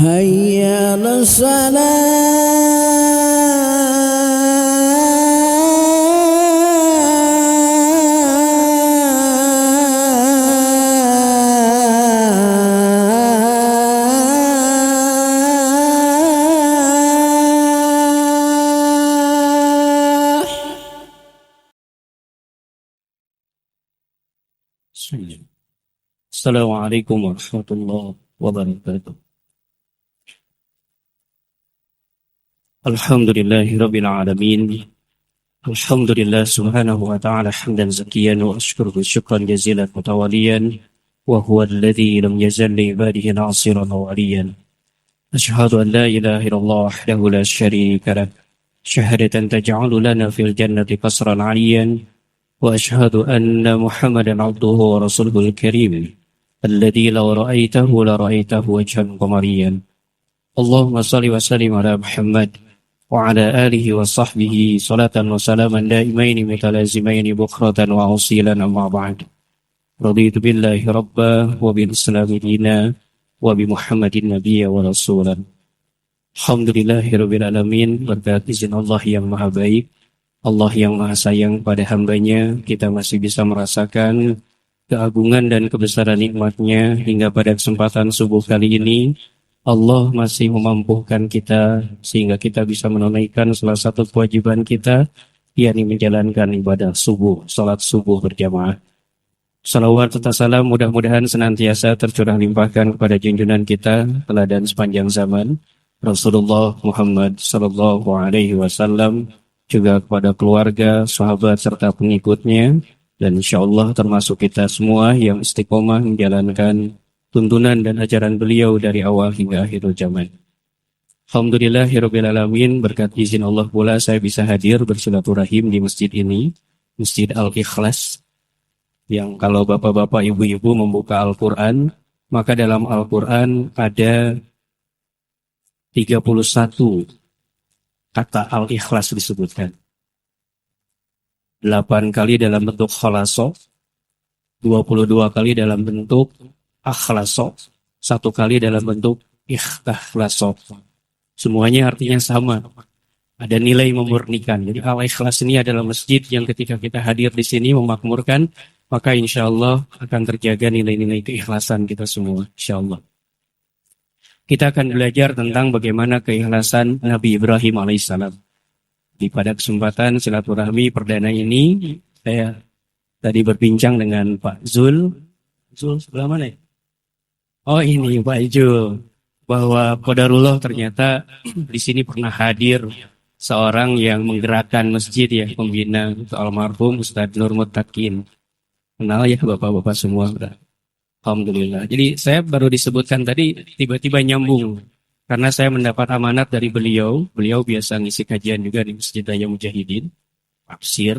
hayya 'alas salah. Assalamualaikum warahmatullahi wabarakatuh. Alhamdulillahi rabbil alamin. Alhamdulillah subhanahu wa ta'ala hamdan zakiyan wa ashkuruhu syukran jazilan mutawaliyan wa huwa alladhi lam yazal li ibadihi nasiran wa waliyan. Ashhadu an la ilaha illallah wahdahu la syarika lah syahadatan taj'alu lana fil jannati qasran 'aliyan wa ashhadu anna Muhammadan 'abduhu wa rasuluhul karim alladhi law ra'aitahu la ra'aitahu wajhan qamariyan. Allahumma salli wa sallim ala Muhammad wa ala alihi wa sahbihi salatan wa salaman daimaini mutalazimaini bukratan wa asilan amma ba'd. Raditu billahi rabba wa bil islami dina wa bi Muhammadin nabiyya wa rasulan. Alhamdulillahi rabbil alamin. Berkat izin Allah yang maha baik, Allah yang maha sayang pada hambanya, kita masih bisa merasakan keagungan dan kebesaran nikmatnya hingga pada kesempatan subuh kali ini. Allah masih memampukan kita sehingga kita bisa menunaikan salah satu kewajiban kita, yakni menjalankan ibadah subuh, salat subuh berjamaah. Salawat serta salam mudah-mudahan senantiasa tercurah limpahkan kepada junjungan kita, teladan sepanjang zaman, Rasulullah Muhammad sallallahu alaihi wasallam, juga kepada keluarga, sahabat serta pengikutnya, dan insyaallah termasuk kita semua yang istiqomah menjalankan tuntunan dan ajaran beliau dari awal hingga akhir zaman. Alhamdulillahirabbil alamin. Berkat izin Allah pula saya bisa hadir bersilaturahim di masjid ini, Masjid Al-Ikhlas, yang kalau bapak-bapak ibu-ibu membuka Al-Quran, maka dalam Al-Quran ada 31 kata Al-Ikhlas disebutkan. 8 kali dalam bentuk khalaso, 22 kali dalam bentuk akhlaso, 1 kali dalam bentuk ikhlaso. Semuanya artinya sama. Ada nilai memurnikan. Jadi Al-Ikhlas ini adalah masjid yang ketika kita hadir di sini memakmurkan, maka insya Allah akan terjaga nilai-nilai keikhlasan kita semua. Insya Allah. Kita akan belajar tentang bagaimana keikhlasan Nabi Ibrahim alaihissalam. Di pada kesempatan silaturahmi perdana ini, saya tadi berbincang dengan Pak Zul. Zul sebelah mana ya? Oh ini Pak Ijul, bahwa qadarullah ternyata di sini pernah hadir seorang yang menggerakkan masjid ya, pembina almarhum Ustadz Nur Muttaqin. Kenal ya bapak-bapak semua. Alhamdulillah. Jadi saya baru disebutkan tadi tiba-tiba nyambung karena saya mendapat amanat dari beliau. Beliau biasa ngisi kajian juga di Masjid Daya Mujahidin, tafsir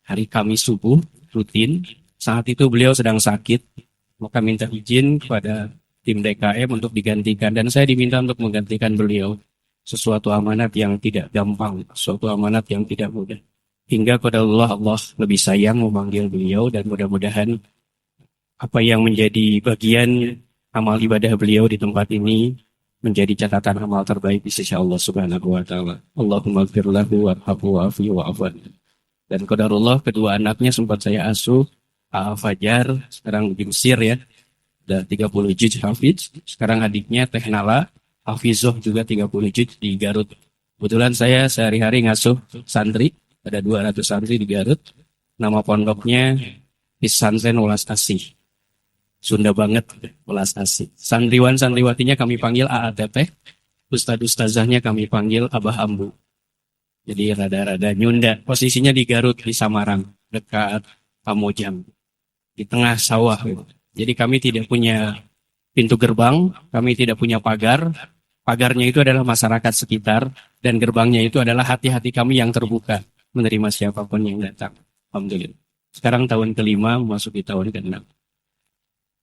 hari Kamis subuh rutin. Saat itu beliau sedang sakit. Maka minta izin kepada tim DKM untuk digantikan. Dan saya diminta untuk menggantikan beliau. Sesuatu amanat yang tidak gampang. Sesuatu amanat yang tidak mudah. Hingga kepada Allah lebih sayang memanggil beliau. Dan mudah-mudahan apa yang menjadi bagian amal ibadah beliau di tempat ini menjadi catatan amal terbaik di sisi Allah subhanahu wa ta'ala. Allahumma gfir lahu warhamhu wa'afi wa'afan. Dan qadarullah kedua anaknya sempat saya asuh. Fajar, sekarang di Mesir ya, udah 30 juz hafiz. Sekarang adiknya Tehnala, Hafizoh juga 30 juz di Garut. Kebetulan saya sehari-hari ngasuh santri, ada 200 santri di Garut. Nama pondoknya Pesantren Welas Asih. Sunda banget, Welas Asih. Santriwan-santriwatinya kami panggil AATT, ustadz-ustazahnya kami panggil Abah Ambu. Jadi rada-rada nyunda. Posisinya di Garut, di Samarang, dekat Kamojang. Di tengah sawah. Jadi kami tidak punya pintu gerbang, kami tidak punya pagar. Pagarnya itu adalah masyarakat sekitar, dan gerbangnya itu adalah hati-hati kami yang terbuka menerima siapapun yang datang. Alhamdulillah. Sekarang tahun ke-5 memasuki tahun ke-6.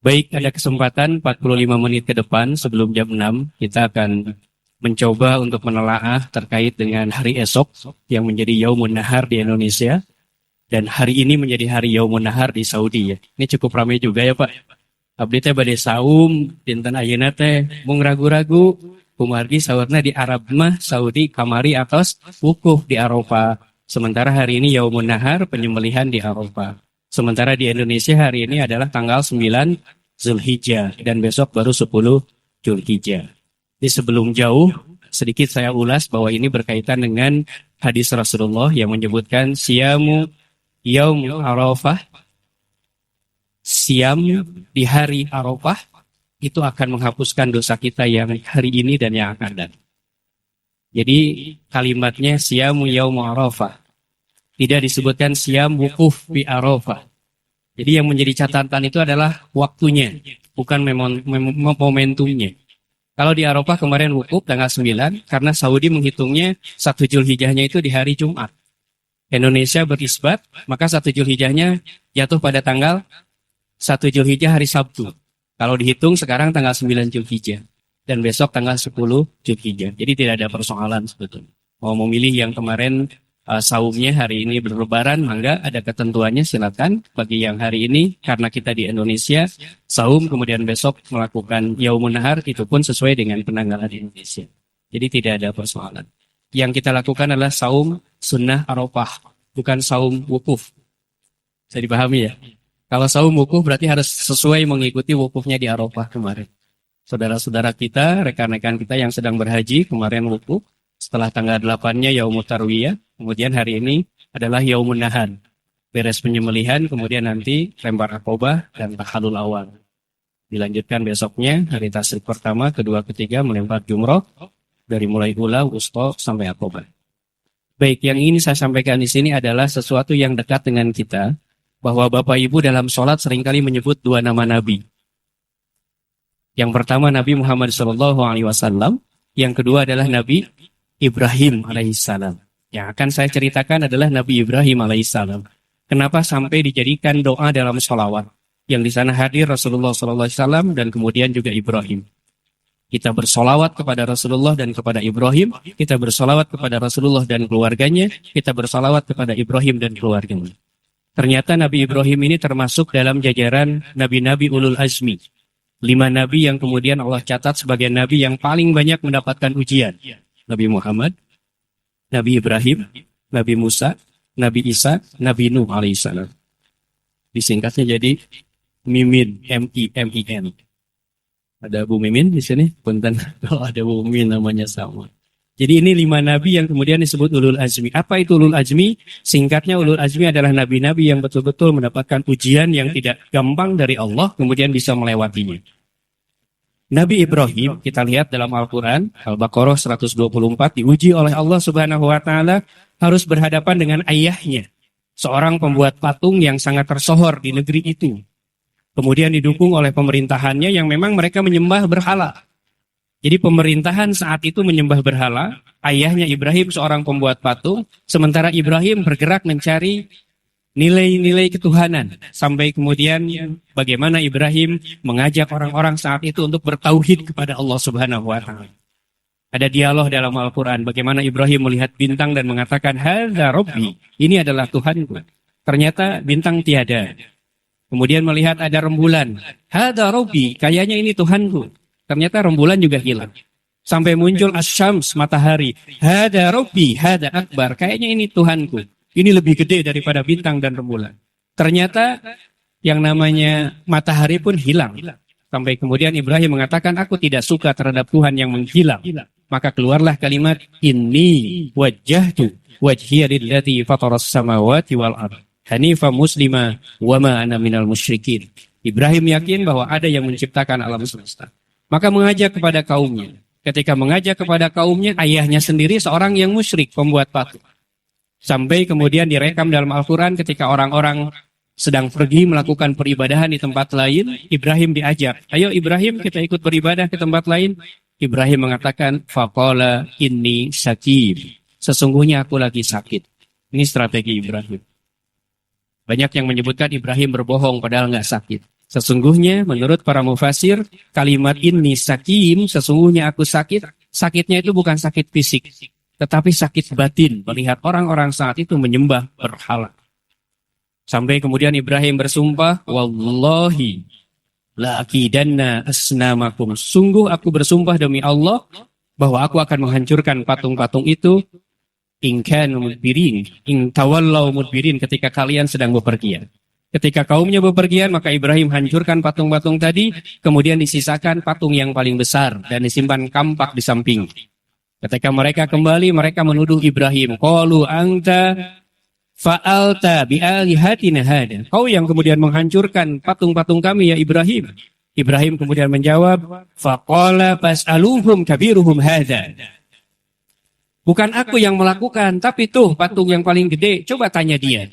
Baik, ada kesempatan 45 menit ke depan sebelum jam 6 kita akan mencoba untuk menelaah terkait dengan hari esok yang menjadi Yaumun Nahar di Indonesia. Dan hari ini menjadi hari Yaumun Nahar di Saudi ya. Ini cukup ramai juga ya Pak. Abdi teh bade saum dinten ayeuna teh mung ragu-ragu kumargi saurna di Arab mah Saudi kamari atos wukuf di Arafah. Sementara hari ini Yaumun Nahar penyembelihan di Arafah. Sementara di Indonesia hari ini adalah tanggal 9 Zulhijjah dan besok baru 10 Zulhijjah. Jadi sebelum jauh sedikit saya ulas bahwa ini berkaitan dengan hadis Rasulullah yang menyebutkan siamu yaum Arafah, siam di hari Arafah itu akan menghapuskan dosa kita yang hari ini dan yang akan datang. Jadi kalimatnya siamu yaum Arafah. Tidak disebutkan siam wukuf bi Arafah. Jadi yang menjadi catatan itu adalah waktunya, bukan momentumnya. Kalau di Arafah kemarin wukuf tanggal 9, karena Saudi menghitungnya 1 Zulhijjahnya itu di hari Jumat. Indonesia berisbat, maka 1 Zulhijjahnya jatuh pada tanggal 1 Zulhijjah hari Sabtu. Kalau dihitung sekarang tanggal 9 Zulhijjah. Dan besok tanggal 10 Zulhijjah. Jadi tidak ada persoalan sebetulnya. Mau memilih yang kemarin saumnya hari ini berlebaran, mangga ada ketentuannya silakan. Bagi yang hari ini, karena kita di Indonesia, saum kemudian besok melakukan Yaumun Nahar, itu pun sesuai dengan penanggalan Indonesia. Jadi tidak ada persoalan. Yang kita lakukan adalah saum sunnah Arafah, bukan saum wukuf. Bisa dipahami ya? Kalau saum wukuf berarti harus sesuai mengikuti wukufnya di Arafah kemarin. Saudara-saudara kita, rekan-rekan kita yang sedang berhaji kemarin wukuf, setelah tanggal 8-nya Yaumut Tarwiyah, kemudian hari ini adalah Yaumun Nahar. Beres penyembelihan, kemudian nanti lempar akobah dan tahalul awal. Dilanjutkan besoknya, hari tasyrik pertama, kedua, ketiga, melempar jumroh, dari mulai ula, wusta, sampai akobah. Baik, yang ingin saya sampaikan di sini adalah sesuatu yang dekat dengan kita, bahwa Bapak Ibu dalam sholat seringkali menyebut 2 nama Nabi. Yang pertama Nabi Muhammad SAW, yang kedua adalah Nabi Ibrahim alaihissalam. Yang akan saya ceritakan adalah Nabi Ibrahim alaihissalam. Kenapa sampai dijadikan doa dalam sholawat? Yang di sana hadir Rasulullah SAW dan kemudian juga Ibrahim. Kita bersolawat kepada Rasulullah dan kepada Ibrahim. Kita bersolawat kepada Rasulullah dan keluarganya. Kita bersolawat kepada Ibrahim dan keluarganya. Ternyata Nabi Ibrahim ini termasuk dalam jajaran Nabi-Nabi Ulul Azmi. 5 Nabi yang kemudian Allah catat sebagai Nabi yang paling banyak mendapatkan ujian. Nabi Muhammad, Nabi Ibrahim, Nabi Musa, Nabi Isa, Nabi Nuh alaihissalam. Disingkatnya jadi Mimin, M-I-M-I-N. Ada Bu Mimin di sini? Punten kalau ada Bu Mimin namanya sama. Jadi ini 5 Nabi yang kemudian disebut Ulul Azmi. Apa itu Ulul Azmi? Singkatnya Ulul Azmi adalah Nabi-Nabi yang betul-betul mendapatkan ujian yang tidak gampang dari Allah, kemudian bisa melewatinya. Nabi Ibrahim, kita lihat dalam Al-Quran, Al-Baqarah 124, diuji oleh Allah Subhanahu wa Ta'ala, harus berhadapan dengan ayahnya, seorang pembuat patung yang sangat tersohor di negeri itu. Kemudian didukung oleh pemerintahannya yang memang mereka menyembah berhala. Jadi pemerintahan saat itu menyembah berhala, ayahnya Ibrahim seorang pembuat patung, sementara Ibrahim bergerak mencari nilai-nilai ketuhanan. Sampai kemudian bagaimana Ibrahim mengajak orang-orang saat itu untuk bertauhid kepada Allah Subhanahu wa Ta'ala. Ada dialog dalam Al-Quran bagaimana Ibrahim melihat bintang dan mengatakan, "Hadza Rabbi," ini adalah Tuhanku. Ternyata bintang tiada. Kemudian melihat ada rembulan, "Hadza Rabbi," kayaknya ini Tuhanku. Ternyata rembulan juga hilang. Sampai muncul Asy-Syams, matahari, "Hadza Rabbi, hadza akbar," kayaknya ini Tuhanku. Ini lebih gede daripada bintang dan rembulan. Ternyata yang namanya matahari pun hilang. Sampai kemudian Ibrahim mengatakan, "Aku tidak suka terhadap Tuhan yang menghilang." Maka keluarlah kalimat, "Inni wajjahtu wajhiya lillati fataras samawati wal ardh hanifa muslima wa ma ana minal musyrikin." Ibrahim yakin bahwa ada yang menciptakan alam semesta. Maka mengajak kepada kaumnya. Ketika mengajak kepada kaumnya, ayahnya sendiri seorang yang musyrik, pembuat patung. Sampai kemudian direkam dalam Al-Quran ketika orang-orang sedang pergi melakukan peribadahan di tempat lain, Ibrahim diajak. "Ayo Ibrahim, kita ikut beribadah ke tempat lain." Ibrahim mengatakan, "Faqala inni sakib." Sesungguhnya aku lagi sakit. Ini strategi Ibrahim. Banyak yang menyebutkan Ibrahim berbohong padahal nggak sakit. Sesungguhnya menurut para mufasir, kalimat inni sakim, sesungguhnya aku sakit, sakitnya itu bukan sakit fisik, tetapi sakit batin melihat orang-orang saat itu menyembah berhala. Sampai kemudian Ibrahim bersumpah, "Wallahi La aqidanna asnamakum. Sungguh aku bersumpah demi Allah bahwa aku akan menghancurkan patung-patung itu in kanu mudbirin, in tawallaw mudbirin, ketika kalian sedang bepergian. Ketika kaumnya bepergian, maka Ibrahim hancurkan patung-patung tadi, kemudian disisakan patung yang paling besar dan disimpan kampak di samping. Ketika mereka kembali, mereka menuduh Ibrahim, qalu anta fa'alta bi'alihatina hada. Kau yang kemudian menghancurkan patung-patung kami ya Ibrahim. Ibrahim kemudian menjawab, faqala fas'aluhum kabiruhum hada. Bukan aku yang melakukan, tapi tuh patung yang paling gede, coba tanya dia.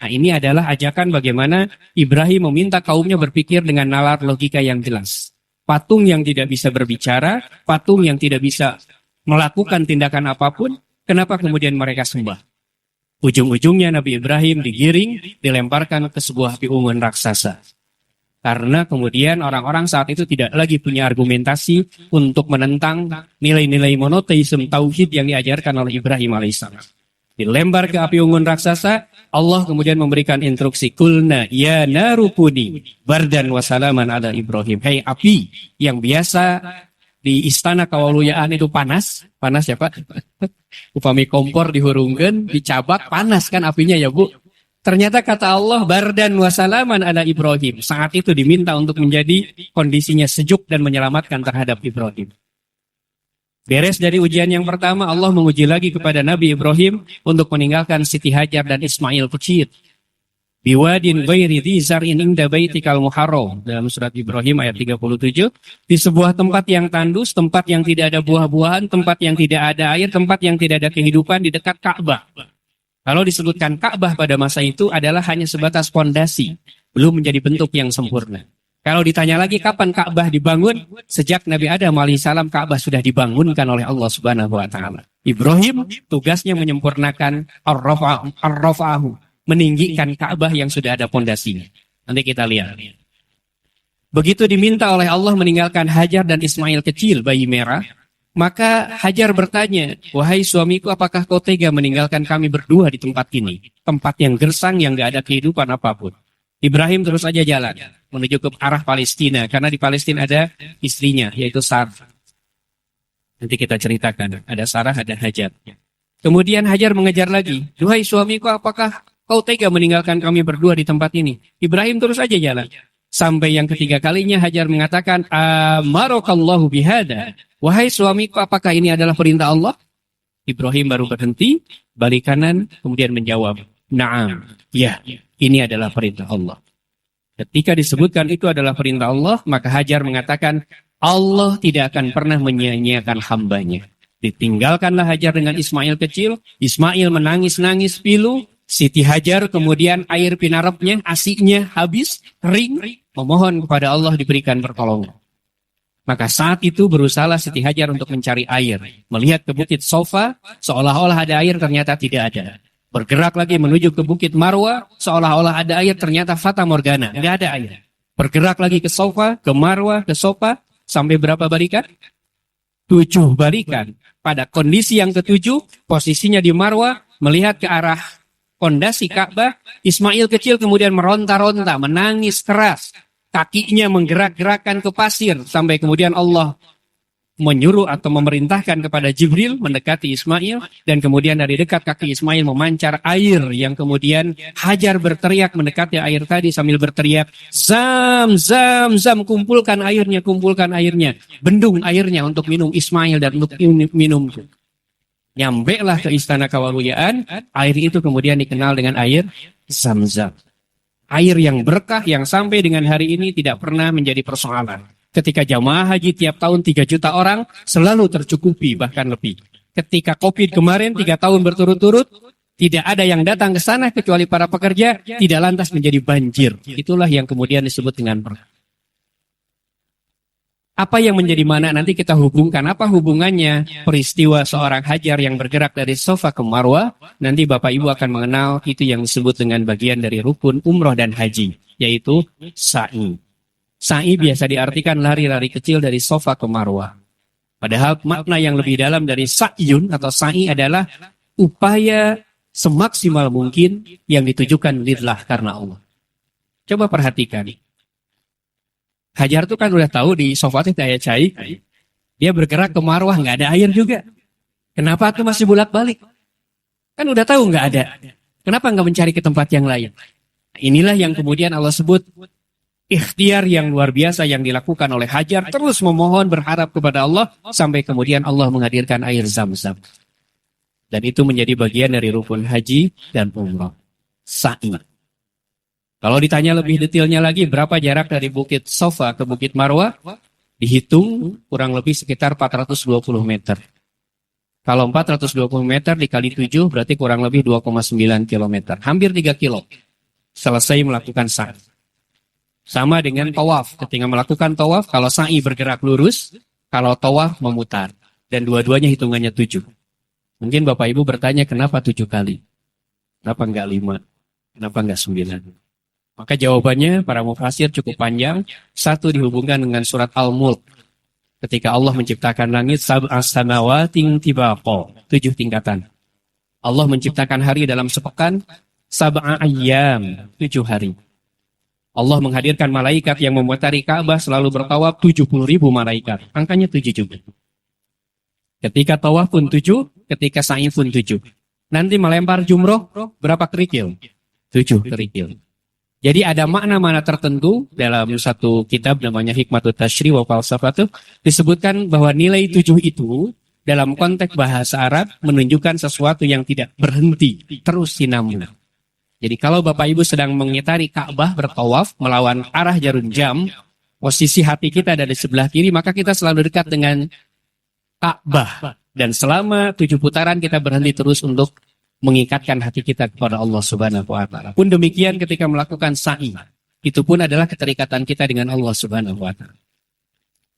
Nah, ini adalah ajakan bagaimana Ibrahim meminta kaumnya berpikir dengan nalar logika yang jelas. Patung yang tidak bisa berbicara, patung yang tidak bisa melakukan tindakan apapun, kenapa kemudian mereka sembah? Ujung-ujungnya Nabi Ibrahim digiring, dilemparkan ke sebuah api unggun raksasa. Karena kemudian orang-orang saat itu tidak lagi punya argumentasi untuk menentang nilai-nilai monoteisme tauhid yang diajarkan oleh Ibrahim alaihissalam. Dilempar ke api unggun raksasa, Allah kemudian memberikan instruksi, kulna ya narukuni bardan wasalaman ala Ibrahim. Hei api yang biasa di istana kawaluyaan itu panas ya Pak. Upami kompor dihurungkan, dicabak, panas kan apinya ya Bu. Ternyata kata Allah, bardan wasalaman ala Ibrahim. Saat itu diminta untuk menjadi kondisinya sejuk dan menyelamatkan terhadap Ibrahim. Beres dari ujian yang pertama, Allah menguji lagi kepada Nabi Ibrahim untuk meninggalkan Siti Hajar dan Ismail kecil. Biwadin ghairi dhi zar'in inda baitikal muharram. Dalam surat Ibrahim ayat 37. Di sebuah tempat yang tandus, tempat yang tidak ada buah-buahan, tempat yang tidak ada air, tempat yang tidak ada kehidupan di dekat Ka'bah. Kalau disebutkan Ka'bah pada masa itu adalah hanya sebatas fondasi, belum menjadi bentuk yang sempurna. Kalau ditanya lagi kapan Ka'bah dibangun, sejak Nabi Adam alaihissalam Ka'bah sudah dibangunkan oleh Allah Subhanahu wa taala. Ibrahim tugasnya menyempurnakan ar-rafa'ahu, meninggikan Ka'bah yang sudah ada fondasinya. Nanti kita lihat. Begitu diminta oleh Allah meninggalkan Hajar dan Ismail kecil, bayi merah, maka Hajar bertanya, wahai suamiku, apakah kau tega meninggalkan kami berdua di tempat ini? Tempat yang gersang, yang gak ada kehidupan apapun. Ibrahim terus saja jalan menuju ke arah Palestina, karena di Palestina ada istrinya, yaitu Sarah. Nanti kita ceritakan, ada Sarah, ada Hajar. Kemudian Hajar mengejar lagi, wahai suamiku, apakah kau tega meninggalkan kami berdua di tempat ini? Ibrahim terus saja jalan. Sampai yang ketiga kalinya Hajar mengatakan, amarokallahu bihada. Wahai suamiku, apakah ini adalah perintah Allah? Ibrahim baru berhenti, balik kanan, kemudian menjawab, na'am, ya, ini adalah perintah Allah. Ketika disebutkan itu adalah perintah Allah, maka Hajar mengatakan, Allah tidak akan pernah menyia-nyiakan hambanya. Ditinggalkanlah Hajar dengan Ismail kecil, Ismail menangis-nangis pilu, Siti Hajar kemudian air pinarapnya, asiknya habis, kering, memohon kepada Allah diberikan pertolongan. Maka saat itu berusaha Siti Hajar untuk mencari air. Melihat ke bukit Sofa, seolah-olah ada air, ternyata tidak ada. Bergerak lagi menuju ke bukit Marwa, seolah-olah ada air, ternyata fata morgana, tidak ada air. Bergerak lagi ke Sofa, ke Marwa, ke Sofa, sampai berapa balikan? 7 balikan. Pada kondisi yang ke-7, posisinya di Marwa, melihat ke arah fondasi Ka'bah, Ismail kecil kemudian meronta-ronta, menangis keras. Kakinya menggerak-gerakkan ke pasir sampai kemudian Allah menyuruh atau memerintahkan kepada Jibril mendekati Ismail dan kemudian dari dekat kaki Ismail memancar air yang kemudian Hajar berteriak mendekati air tadi sambil berteriak, Zam, Zam, Zam, kumpulkan airnya, bendung airnya untuk minum Ismail dan untuk minum. Nyampelah ke istana kawaluyaan, air itu kemudian dikenal dengan air Zam-Zam. Air yang berkah yang sampai dengan hari ini tidak pernah menjadi persoalan. Ketika jamaah haji tiap tahun 3 juta orang selalu tercukupi bahkan lebih. Ketika COVID kemarin 3 tahun berturut-turut tidak ada yang datang ke sana kecuali para pekerja, tidak lantas menjadi banjir. Itulah yang kemudian disebut dengan berkah. Apa yang menjadi mana nanti kita hubungkan. Apa hubungannya peristiwa seorang Hajar yang bergerak dari Sofa ke Marwa. Nanti Bapak Ibu akan mengenal itu yang disebut dengan bagian dari rukun umroh dan haji. Yaitu sa'i. Sa'i biasa diartikan lari-lari kecil dari Sofa ke Marwa. Padahal makna yang lebih dalam dari sa'yun atau sa'i adalah upaya semaksimal mungkin yang ditujukan lillah karena Allah. Coba perhatikan. Hajar tuh kan udah tahu di Sofat itu daya cair. Dia bergerak ke Marwah, nggak ada air juga. Kenapa tuh masih bolak-balik? Kan udah tahu nggak ada. Kenapa nggak mencari ke tempat yang lain? Inilah yang kemudian Allah sebut ikhtiar yang luar biasa yang dilakukan oleh Hajar. Terus memohon berharap kepada Allah sampai kemudian Allah menghadirkan air Zam-Zam. Dan itu menjadi bagian dari rukun haji dan umrah. Sa'i. Kalau ditanya lebih detailnya lagi, berapa jarak dari Bukit Sofa ke Bukit Marwah? Dihitung kurang lebih sekitar 420 meter. Kalau 420 meter dikali 7 berarti kurang lebih 2,9 kilometer. Hampir 3 kilo. Selesai melakukan sa'i. Sama dengan tawaf. Ketika melakukan tawaf, kalau sa'i bergerak lurus, kalau tawaf memutar. Dan dua-duanya hitungannya 7. Mungkin Bapak Ibu bertanya, kenapa 7 kali? Kenapa enggak 5? Kenapa enggak 9? Maka jawabannya para mufasir cukup panjang. Satu dihubungkan dengan surat Al-Mulk. Ketika Allah menciptakan langit, sab'a samawatin tibaqa, 7 tingkatan. Allah menciptakan hari dalam sepekan, sab'a ayyam, 7 hari. Allah menghadirkan malaikat yang memutari Ka'bah selalu bertawaf 70.000 malaikat. Angkanya 7 juga. Ketika tawaf pun 7, ketika sa'i pun 7. Nanti melempar jumroh, berapa kerikil? 7 kerikil. Jadi ada makna-makna tertentu dalam satu kitab namanya Hikmatut Tashri wa Falsafatuh, disebutkan bahwa nilai 7 itu dalam konteks bahasa Arab menunjukkan sesuatu yang tidak berhenti, terus sinambung. Jadi kalau Bapak Ibu sedang mengitari Ka'bah bertawaf melawan arah jarum jam, posisi hati kita ada di sebelah kiri, maka kita selalu dekat dengan Ka'bah. Dan selama 7 putaran kita berhenti terus untuk mengikatkan hati kita kepada Allah Subhanahu wa Ta'ala. Pun demikian ketika melakukan sa'i, itu pun adalah keterikatan kita dengan Allah Subhanahu wa Ta'ala.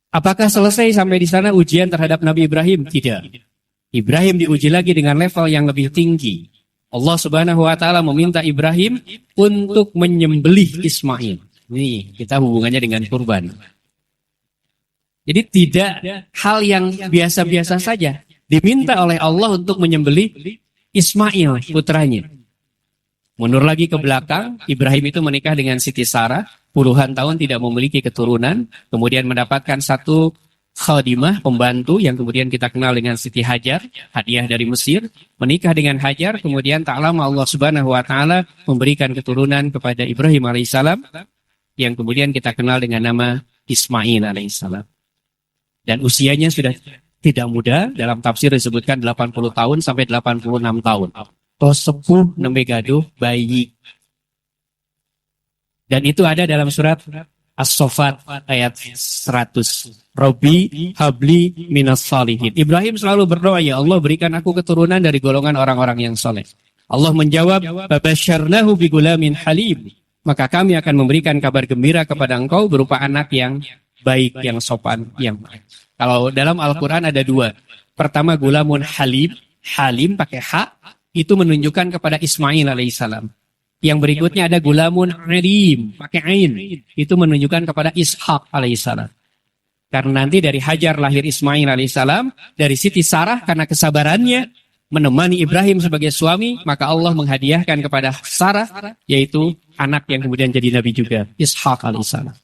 Apakah selesai sampai di sana ujian terhadap Nabi Ibrahim? Tidak. Ibrahim diuji lagi dengan level yang lebih tinggi. Allah Subhanahu wa Ta'ala meminta Ibrahim untuk menyembelih Ismail. Ini kita hubungannya dengan kurban. Jadi tidak hal yang biasa-biasa saja. Diminta oleh Allah untuk menyembelih Ismail putranya. Mundur lagi ke belakang, Ibrahim itu menikah dengan Siti Sarah, puluhan tahun tidak memiliki keturunan, kemudian mendapatkan satu khadimah, pembantu yang kemudian kita kenal dengan Siti Hajar, hadiah dari Mesir, menikah dengan Hajar, kemudian tak lama Allah Subhanahu wa Ta'ala memberikan keturunan kepada Ibrahim alaihissalam, yang kemudian kita kenal dengan nama Ismail alaihissalam. Dan usianya sudah tidak muda, dalam tafsir disebutkan 80 tahun sampai 86 tahun. Toh sepuh nembe gaduh bayi. Dan itu ada dalam surat As-Saffat ayat 100. Rabbi habli minas salihin. Ibrahim selalu berdoa, ya Allah berikan aku keturunan dari golongan orang-orang yang soleh. Allah menjawab, fabasyarnahu bigulamin halim. Maka kami akan memberikan kabar gembira kepada engkau berupa anak yang baik, yang sopan, yang baik. Kalau dalam Al-Quran ada 2. Pertama gulamun halim, halim pakai ha, itu menunjukkan kepada Ismail alaihissalam. Yang berikutnya ada gulamun alim, pakai ain, itu menunjukkan kepada Ishak alaihissalam. Karena nanti dari Hajar lahir Ismail alaihissalam, dari Siti Sarah karena kesabarannya menemani Ibrahim sebagai suami, maka Allah menghadiahkan kepada Sarah, yaitu anak yang kemudian jadi nabi juga, Ishak alaihissalam.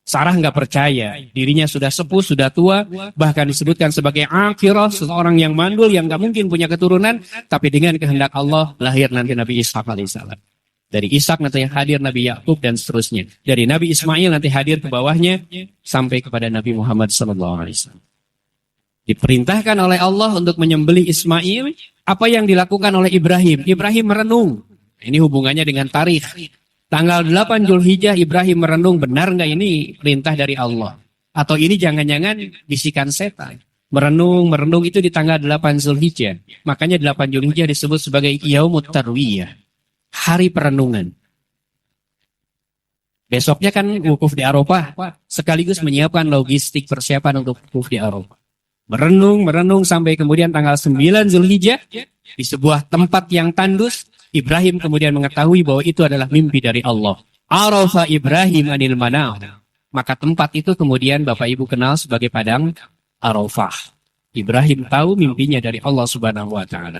Sarah nggak percaya, dirinya sudah sepuh, sudah tua, bahkan disebutkan sebagai akhirah, seorang yang mandul, yang nggak mungkin punya keturunan, tapi dengan kehendak Allah lahir nanti Nabi Ishak alaihissalam. Dari Ishak nanti hadir Nabi Yakub dan seterusnya. Dari Nabi Ismail nanti hadir ke bawahnya sampai kepada Nabi Muhammad SAW. Diperintahkan oleh Allah untuk menyembelih Ismail, apa yang dilakukan oleh Ibrahim? Ibrahim merenung. Ini hubungannya dengan tarikh. Tanggal 8 Zulhijjah Ibrahim merenung, benar nggak ini perintah dari Allah? Atau ini jangan-jangan bisikan setan? Merenung itu di tanggal 8 Zulhijjah. Makanya 8 Zulhijjah disebut sebagai Yaumut Tarwiyah, hari perenungan. Besoknya kan wukuf di Arafah, sekaligus menyiapkan logistik persiapan untuk wukuf di Arafah. Merenung sampai kemudian tanggal 9 Zulhijjah di sebuah tempat yang tandus. Ibrahim kemudian mengetahui bahwa itu adalah mimpi dari Allah. Arafa Ibrahim anil manam. Maka tempat itu kemudian Bapak Ibu kenal sebagai Padang Arafah. Ibrahim tahu mimpinya dari Allah Subhanahu wa Ta'ala.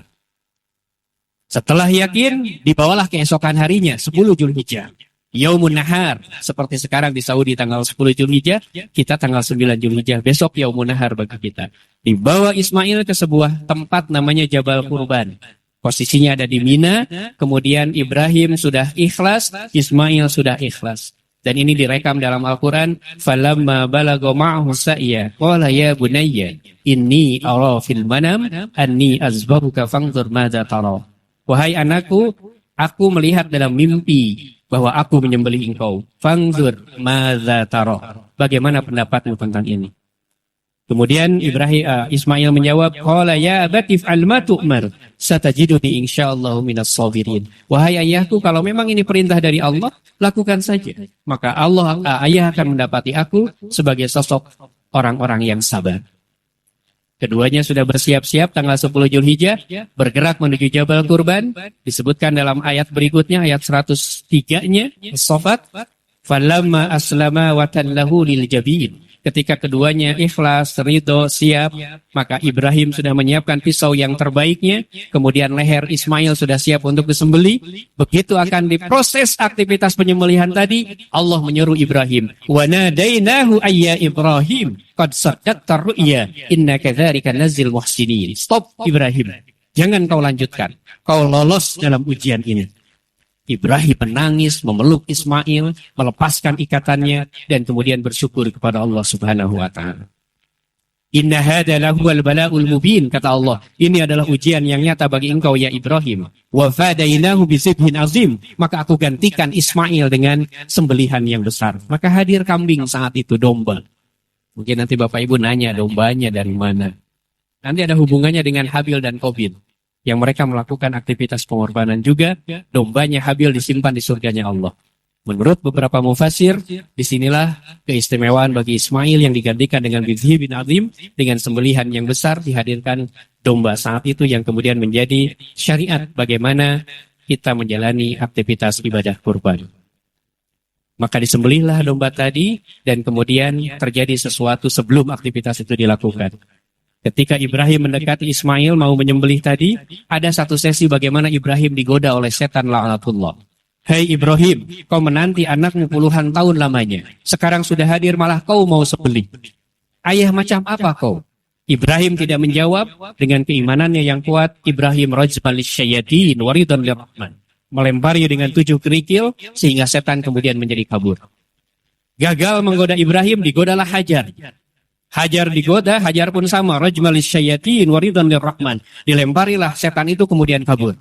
Setelah yakin, dibawalah keesokan harinya 10 Zulhijjah. Yaumun Nahar, seperti sekarang di Saudi tanggal 10 Zulhijjah, kita tanggal 9 Zulhijjah, besok Yaumun Nahar bagi kita. Dibawa Ismail ke sebuah tempat namanya Jabal Qurban. Posisinya ada di Mina, kemudian Ibrahim sudah ikhlas, Ismail sudah ikhlas. Dan ini direkam dalam Al-Quran, falamma balagha ma'ahu sa'ya qala ya bunayya inni ara fil manam anni azbahuka fanzur madza tara. Wahai anakku, aku melihat dalam mimpi bahwa aku menyembelih engkau. Fanzur madza tara. Bagaimana pendapatmu tentang ini? Kemudian Ismail menjawab, qala ya abati fa'al ma tu'mar, satajiduni insyaallah minas sabirin. Wahai ayahku, kalau memang ini perintah dari Allah, lakukan saja. Maka ayah akan mendapati aku sebagai sosok orang-orang yang sabar. Keduanya sudah bersiap-siap tanggal 10 Zulhijjah, bergerak menuju Jabal Qurban. Disebutkan dalam ayat berikutnya, ayat 103-nya, As-Saffat, falamma aslama wa tallahu lil jabin. Ketika keduanya ikhlas, ridho, siap, maka Ibrahim sudah menyiapkan pisau yang terbaiknya, kemudian leher Ismail sudah siap untuk disembelih. Begitu akan diproses aktivitas penyembelihan tadi, Allah menyuruh Ibrahim, wa nadainahu ayya Ibrahim qad saddaqta ru'ya inna kadzalika nazil muhsinin. Stop Ibrahim, jangan kau lanjutkan, kau lolos dalam ujian ini. Ibrahim menangis, memeluk Ismail, melepaskan ikatannya, dan kemudian bersyukur kepada Allah Subhanahu wa Ta'ala. Inna hadza lahuwal bala'ul mubin, kata Allah. Ini adalah ujian yang nyata bagi engkau ya Ibrahim. Wa fadainahu bisibhin azim. Maka aku gantikan Ismail dengan sembelihan yang besar. Maka hadir kambing saat itu, domba. Mungkin nanti Bapak Ibu nanya, dombanya dari mana? Nanti ada hubungannya dengan Habil dan Qabil, yang mereka melakukan aktivitas pengorbanan juga. Dombanya Habil disimpan di surganya Allah. Menurut beberapa mufasir, disinilah keistimewaan bagi Ismail yang digantikan dengan bidhi bin azim, dengan sembelihan yang besar dihadirkan domba saat itu, yang kemudian menjadi syariat bagaimana kita menjalani aktivitas ibadah kurban. Maka disembelihlah domba tadi, dan kemudian terjadi sesuatu sebelum aktivitas itu dilakukan. Ketika Ibrahim mendekati Ismail mau menyembelih tadi, ada satu sesi bagaimana Ibrahim digoda oleh setan la'natullah. Hai Ibrahim, kau menanti anakmu puluhan tahun lamanya. Sekarang sudah hadir malah kau mau sembelih. Ayah macam apa kau? Ibrahim tidak menjawab. Dengan keimanannya yang kuat, Ibrahim rajmal lisyayatin waridan lirrahman. Melempari dengan 7 kerikil sehingga setan kemudian menjadi kabur. Gagal menggoda Ibrahim, digodalah Hajar. Hajar digoda, Hajar pun sama. Rajmalis syayatin waridan lirrahman. Dilemparilah setan itu kemudian kabur.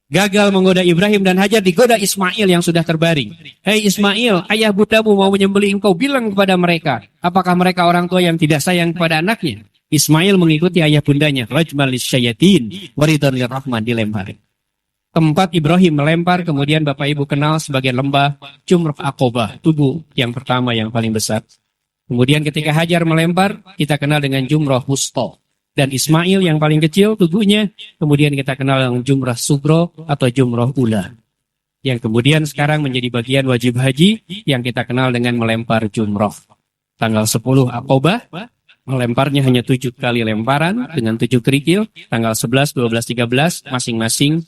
Gagal menggoda Ibrahim dan Hajar, digoda Ismail yang sudah terbaring. Hei Ismail, ayah bundamu mau menyembelih engkau, bilang kepada mereka. Apakah mereka orang tua yang tidak sayang kepada anaknya? Ismail mengikuti ayah bundanya. Rajmalis syayatin waridan lirrahman, dilempari. Tempat Ibrahim melempar kemudian Bapak Ibu kenal sebagai lembah Jumrah Aqobah, tugu yang pertama yang paling besar. Kemudian ketika Hajar melempar, kita kenal dengan Jumrah Wusta. Dan Ismail yang paling kecil tubuhnya, kemudian kita kenal dengan Jumrah Sugro atau Jumrah Ula. Yang kemudian sekarang menjadi bagian wajib haji yang kita kenal dengan melempar Jumrah. Tanggal 10 Aqobah, melemparnya hanya 7 kali lemparan dengan 7 kerikil. Tanggal 11, 12, 13, masing-masing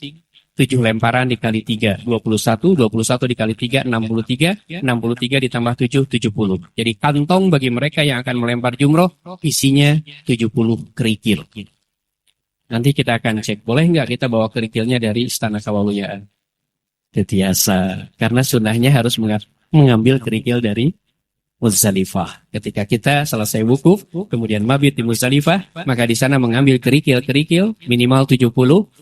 7 lemparan dikali 3, 21, 21 dikali 3, 63, 63 ditambah 7, 70. Jadi kantong bagi mereka yang akan melempar jumroh, isinya 70 kerikil. Nanti kita akan cek, boleh nggak kita bawa kerikilnya dari Istana Kewaluyaan? Biasa, karena sunnahnya harus mengambil kerikil dari Muzdalifah. Ketika kita selesai wukuf, kemudian mabit di Muzdalifah, maka di sana mengambil kerikil-kerikil minimal 70,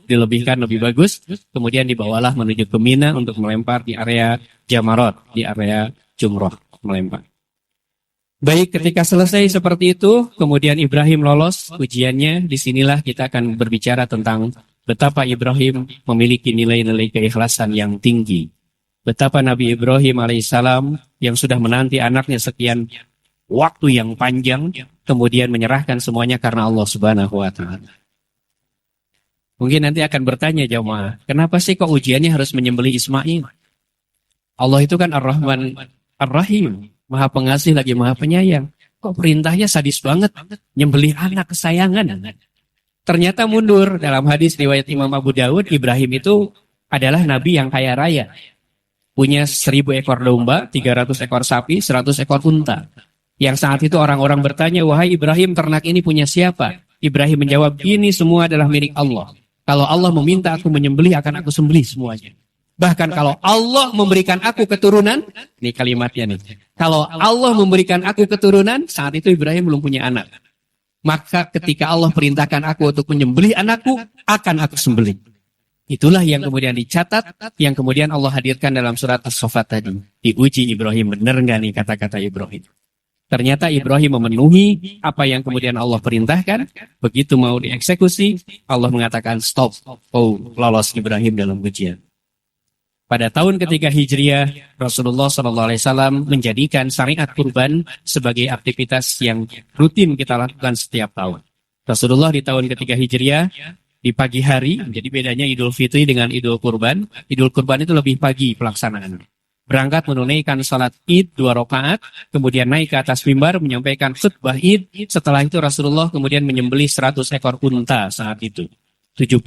dilebihkan lebih bagus, kemudian dibawalah menuju ke Mina untuk melempar di area Jamarot, di area Jumroh melempar. Baik, ketika selesai seperti itu, kemudian Ibrahim lolos ujiannya. Disinilah kita akan berbicara tentang betapa Ibrahim memiliki nilai-nilai keikhlasan yang tinggi. Betapa Nabi Ibrahim alaihissalam yang sudah menanti anaknya sekian waktu yang panjang, kemudian menyerahkan semuanya karena Allah Subhanahu wa Ta'ala. Mungkin nanti akan bertanya jemaah, kenapa sih kok ujiannya harus menyembelih Ismail? Allah itu kan Ar-Rahman Ar-Rahim, Maha Pengasih lagi Maha Penyayang. Kok perintahnya sadis banget, nyembelih anak kesayangan? Ternyata mundur. Dalam hadis riwayat Imam Abu Dawud, Ibrahim itu adalah nabi yang kaya raya. punya 1000 ekor domba, 300 ekor sapi, 100 ekor unta. Yang saat itu orang-orang bertanya, wahai Ibrahim, ternak ini punya siapa? Ibrahim menjawab, ini semua adalah milik Allah. Kalau Allah meminta aku menyembelih, akan aku sembelih semuanya. Bahkan kalau Allah memberikan aku keturunan, ini kalimatnya nih. Kalau Allah memberikan aku keturunan, saat itu Ibrahim belum punya anak. Maka ketika Allah perintahkan aku untuk menyembelih anakku, akan aku sembelih. Itulah yang kemudian dicatat, yang kemudian Allah hadirkan dalam surat As-Saffat tadi. Diuji Ibrahim, benar nggak nih kata-kata Ibrahim? Ternyata Ibrahim memenuhi apa yang kemudian Allah perintahkan. Begitu mau dieksekusi, Allah mengatakan stop. Oh, lolos Ibrahim dalam ujian. Pada tahun ketiga Hijriah, Rasulullah SAW menjadikan syariat kurban sebagai aktivitas yang rutin kita lakukan setiap tahun. Rasulullah di tahun ketiga Hijriah, di pagi hari, jadi bedanya Idul Fitri dengan Idul Kurban. Idul Kurban itu lebih pagi pelaksanaan. Berangkat menunaikan salat Id 2 rakaat, kemudian naik ke atas mimbar menyampaikan khutbah Id. Setelah itu Rasulullah kemudian menyembelih 100 ekor unta saat itu. 70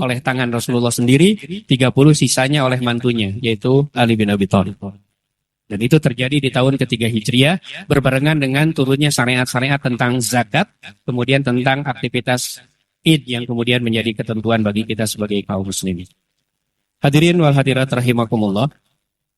oleh tangan Rasulullah sendiri, 30 sisanya oleh mantunya, yaitu Ali bin Abi Thalib. Dan itu terjadi di tahun ketiga Hijriah, berbarengan dengan turunnya syariat-syariat tentang zakat, kemudian tentang aktivitas Id yang kemudian menjadi ketentuan bagi kita sebagai kaum muslimin. Hadirin wal hadirat rahimakumullah.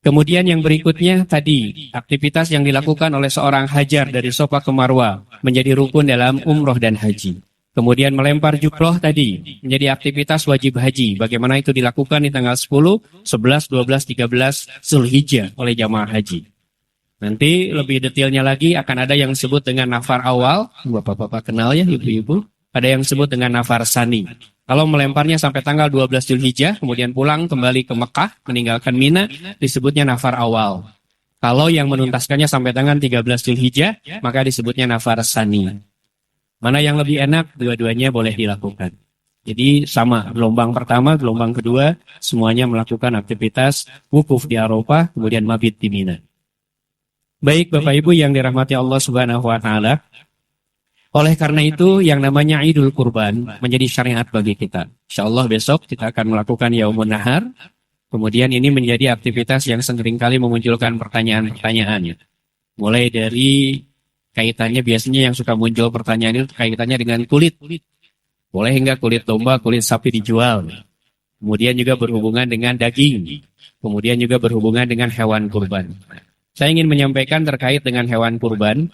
Kemudian yang berikutnya tadi, aktivitas yang dilakukan oleh seorang hajar dari Safa ke Marwah menjadi rukun dalam umroh dan haji. Kemudian melempar jumroh tadi menjadi aktivitas wajib haji. Bagaimana itu dilakukan di tanggal 10, 11, 12, 13 Zulhijjah oleh jamaah haji. Nanti lebih detailnya lagi akan ada yang disebut dengan nafar awal. Bapak-bapak kenal ya, ibu-ibu. Ada yang disebut dengan nafar sani. Kalau melemparnya sampai tanggal 12 Zulhijjah, kemudian pulang kembali ke Mekah, meninggalkan Mina, disebutnya nafar awal. Kalau yang menuntaskannya sampai tanggal 13 Zulhijjah, maka disebutnya nafar sani. Mana yang lebih enak, dua-duanya boleh dilakukan. Jadi sama, gelombang pertama, gelombang kedua, semuanya melakukan aktivitas wukuf di Arafah, kemudian mabit di Mina. Baik Bapak Ibu yang dirahmati Allah Subhanahu wa Ta'ala, oleh karena itu yang namanya Idul Kurban menjadi syariat bagi kita. Insyaallah besok kita akan melakukan Yaumun Nahar. Kemudian ini menjadi aktivitas yang seringkali memunculkan pertanyaan-pertanyaan. Mulai dari kaitannya biasanya yang suka muncul pertanyaan itu kaitannya dengan kulit. Boleh enggak kulit domba, kulit sapi dijual? Kemudian juga berhubungan dengan daging. Kemudian juga berhubungan dengan hewan kurban. Saya ingin menyampaikan terkait dengan hewan kurban.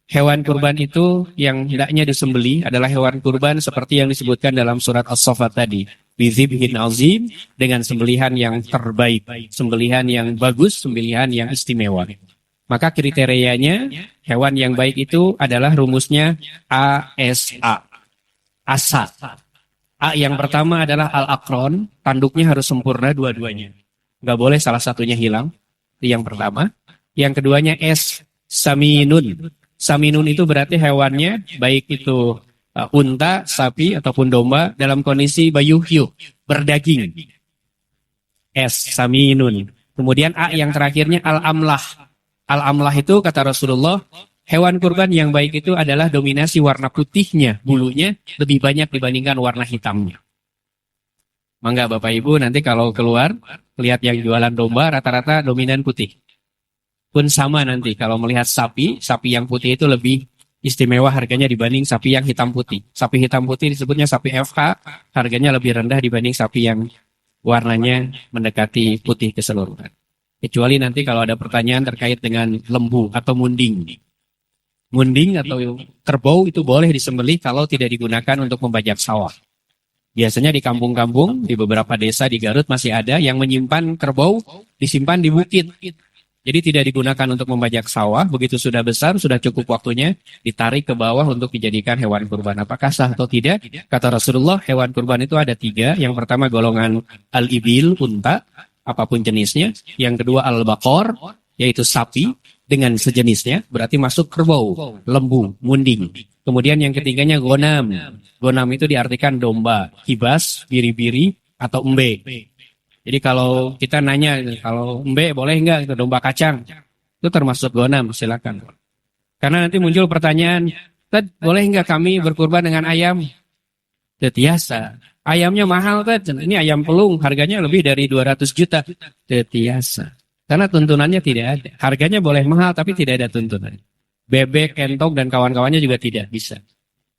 Hewan kurban itu yang hendaknya disembeli adalah hewan kurban seperti yang disebutkan dalam surat As-Saffat tadi. Bizibhin azim, dengan sembelihan yang terbaik, sembelihan yang bagus, sembelihan yang istimewa. Maka kriterianya hewan yang baik itu adalah rumusnya ASA. Asa. A yang pertama adalah al-akron, tanduknya harus sempurna dua-duanya. Nggak boleh salah satunya hilang. Itu yang pertama. Yang keduanya S, saminun. Saminun itu berarti hewannya, baik itu unta, sapi, ataupun domba, dalam kondisi bayuh-yuh, berdaging. S, saminun. Kemudian A yang terakhirnya al-amlah. Al-amlah itu kata Rasulullah, hewan kurban yang baik itu adalah dominasi warna putihnya, bulunya lebih banyak dibandingkan warna hitamnya. Mangga Bapak Ibu nanti kalau keluar, lihat yang jualan domba rata-rata dominan putih. Pun sama nanti kalau melihat sapi yang putih itu lebih istimewa harganya dibanding sapi yang hitam putih. Sapi hitam putih disebutnya sapi FH, harganya lebih rendah dibanding sapi yang warnanya mendekati putih keseluruhan. Kecuali nanti kalau ada pertanyaan terkait dengan lembu atau munding. Munding atau kerbau itu boleh disembelih kalau tidak digunakan untuk membajak sawah. Biasanya di kampung-kampung, di beberapa desa di Garut masih ada yang menyimpan kerbau, disimpan di bukit. Jadi tidak digunakan untuk membajak sawah, begitu sudah besar, sudah cukup waktunya, ditarik ke bawah untuk dijadikan hewan kurban. Apakah sah atau tidak? Kata Rasulullah, hewan kurban itu ada 3. Yang pertama golongan al-ibil, unta, apapun jenisnya. Yang kedua al-baqor, yaitu sapi dengan sejenisnya, berarti masuk kerbau, lembu, munding. Kemudian yang ketiganya gonam. Gonam itu diartikan domba, kibas, biri-biri, atau embe. Jadi kalau kita nanya, kalau embe boleh enggak itu domba kacang? Itu termasuk gonam, silakan. Karena nanti muncul pertanyaan, Tad, boleh enggak kami berkurban dengan ayam? Tetiasa. Ayamnya mahal, Tad. Ini ayam pelung, harganya lebih dari 200 juta. Tetiasa. Karena tuntunannya tidak ada. Harganya boleh mahal tapi tidak ada tuntunan. Bebek, entok, dan kawan-kawannya juga tidak bisa.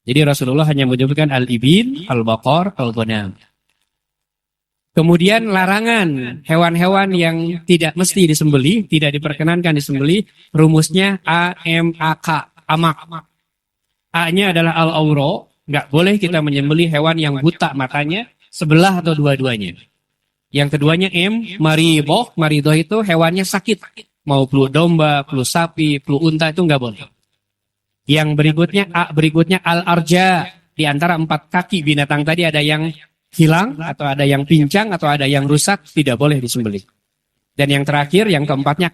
Jadi Rasulullah hanya menyebutkan al-ibil, al-baqar, al-ghanam. Kemudian larangan hewan-hewan yang tidak mesti disembelih, tidak diperkenankan disembelih, rumusnya AMAK, amak. A-nya adalah al-auro, nggak boleh kita menyembelih hewan yang buta matanya, sebelah atau dua-duanya. Yang keduanya maridoh itu hewannya sakit. Mau flu domba, flu sapi, flu unta itu nggak boleh. Yang berikutnya al-arja. Di antara 4 kaki binatang tadi ada yang hilang, atau ada yang pincang, atau ada yang rusak, tidak boleh disembelih. Dan yang terakhir, yang keempatnya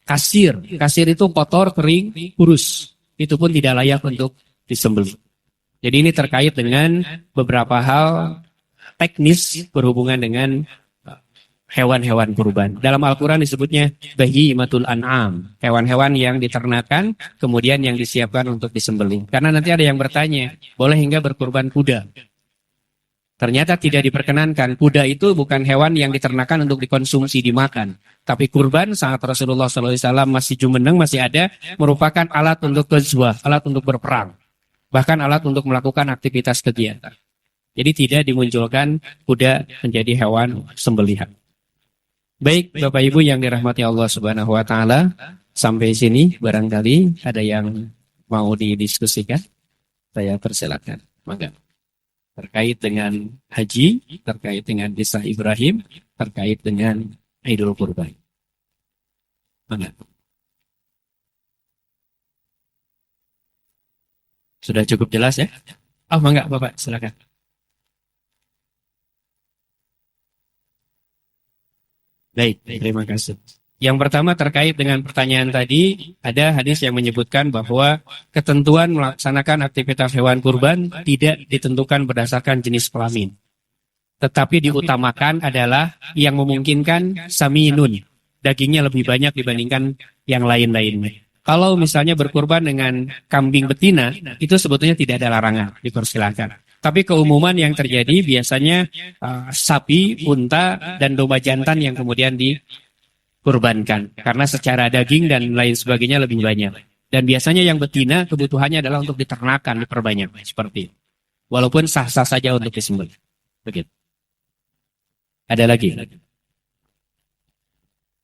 kasir. Kasir itu kotor, kering, kurus. Itu pun tidak layak untuk disembelih. Jadi ini terkait dengan beberapa hal teknis berhubungan dengan hewan-hewan kurban. Dalam Al-Quran disebutnya bahimatul an'am. Hewan-hewan yang diternakan, kemudian yang disiapkan untuk disembelih. Karena nanti ada yang bertanya, boleh hingga berkurban kuda? Ternyata tidak diperkenankan. Kuda itu bukan hewan yang diternakan untuk dikonsumsi, dimakan. Tapi kurban saat Rasulullah SAW masih jumeneng, masih ada, merupakan alat untuk ghazwah, alat untuk berperang. Bahkan alat untuk melakukan aktivitas kegiatan. Jadi tidak dimunculkan kuda menjadi hewan sembelihan. Baik Bapak Ibu yang dirahmati Allah Subhanahu wa taala, sampai sini barangkali ada yang mau didiskusikan. Saya persilakan. Mangga. Terkait dengan haji, terkait dengan Desa Ibrahim, terkait dengan Idul Kurban. Mangga. Sudah cukup jelas ya? Mangga Bapak, silakan. Baik, terima kasih. Yang pertama terkait dengan pertanyaan tadi, ada hadis yang menyebutkan bahwa ketentuan melaksanakan aktivitas hewan kurban tidak ditentukan berdasarkan jenis kelamin. Tetapi diutamakan adalah yang memungkinkan saminun. Dagingnya lebih banyak dibandingkan yang lain-lainnya. Kalau misalnya berkurban dengan kambing betina, itu sebetulnya tidak ada larangan, dipersilakan. Tapi keumuman yang terjadi biasanya sapi, unta, dan domba jantan yang kemudian dikurbankan. Karena secara daging dan lain sebagainya lebih banyak. Dan biasanya yang betina kebutuhannya adalah untuk diternakan, diperbanyak. Seperti itu. Walaupun sah-sah saja untuk disembelih. Begitu. Ada lagi.